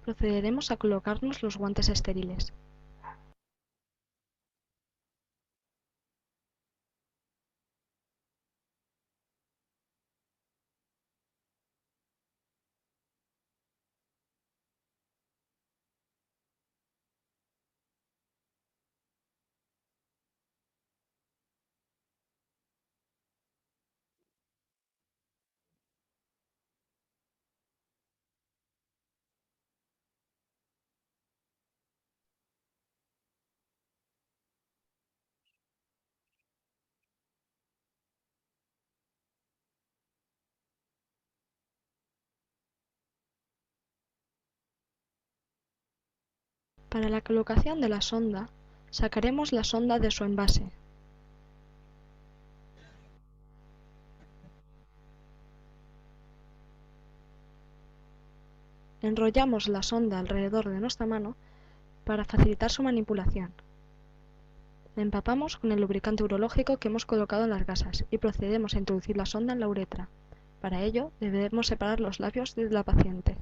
procederemos a colocarnos los guantes estériles. Para la colocación de la sonda, sacaremos la sonda de su envase. Enrollamos la sonda alrededor de nuestra mano para facilitar su manipulación. La empapamos con el lubricante urológico que hemos colocado en las gasas y procedemos a introducir la sonda en la uretra. Para ello, debemos separar los labios de la paciente.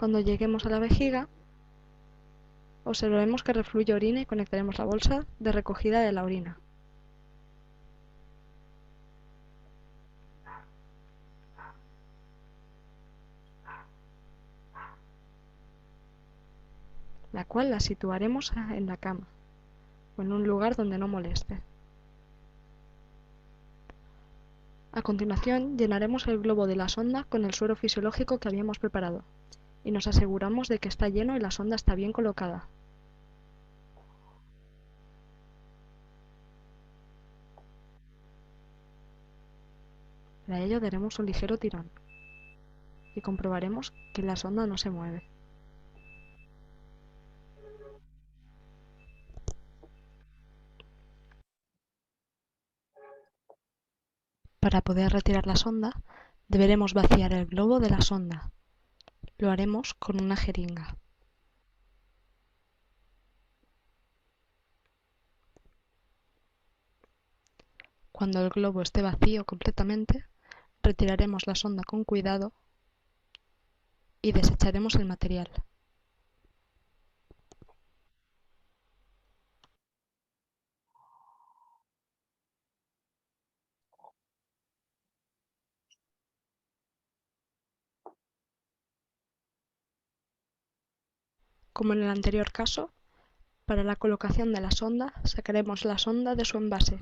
Cuando lleguemos a la vejiga, observaremos que refluye orina y conectaremos la bolsa de recogida de la orina. La cual la situaremos en la cama o en un lugar donde no moleste. A continuación, llenaremos el globo de la sonda con el suero fisiológico que habíamos preparado y nos aseguramos de que está lleno y la sonda está bien colocada. Para ello daremos un ligero tirón y comprobaremos que la sonda no se mueve. Para poder retirar la sonda, deberemos vaciar el globo de la sonda. Lo haremos con una jeringa. Cuando el globo esté vacío completamente, retiraremos la sonda con cuidado y desecharemos el material. Como en el anterior caso, para la colocación de la sonda, sacaremos la sonda de su envase.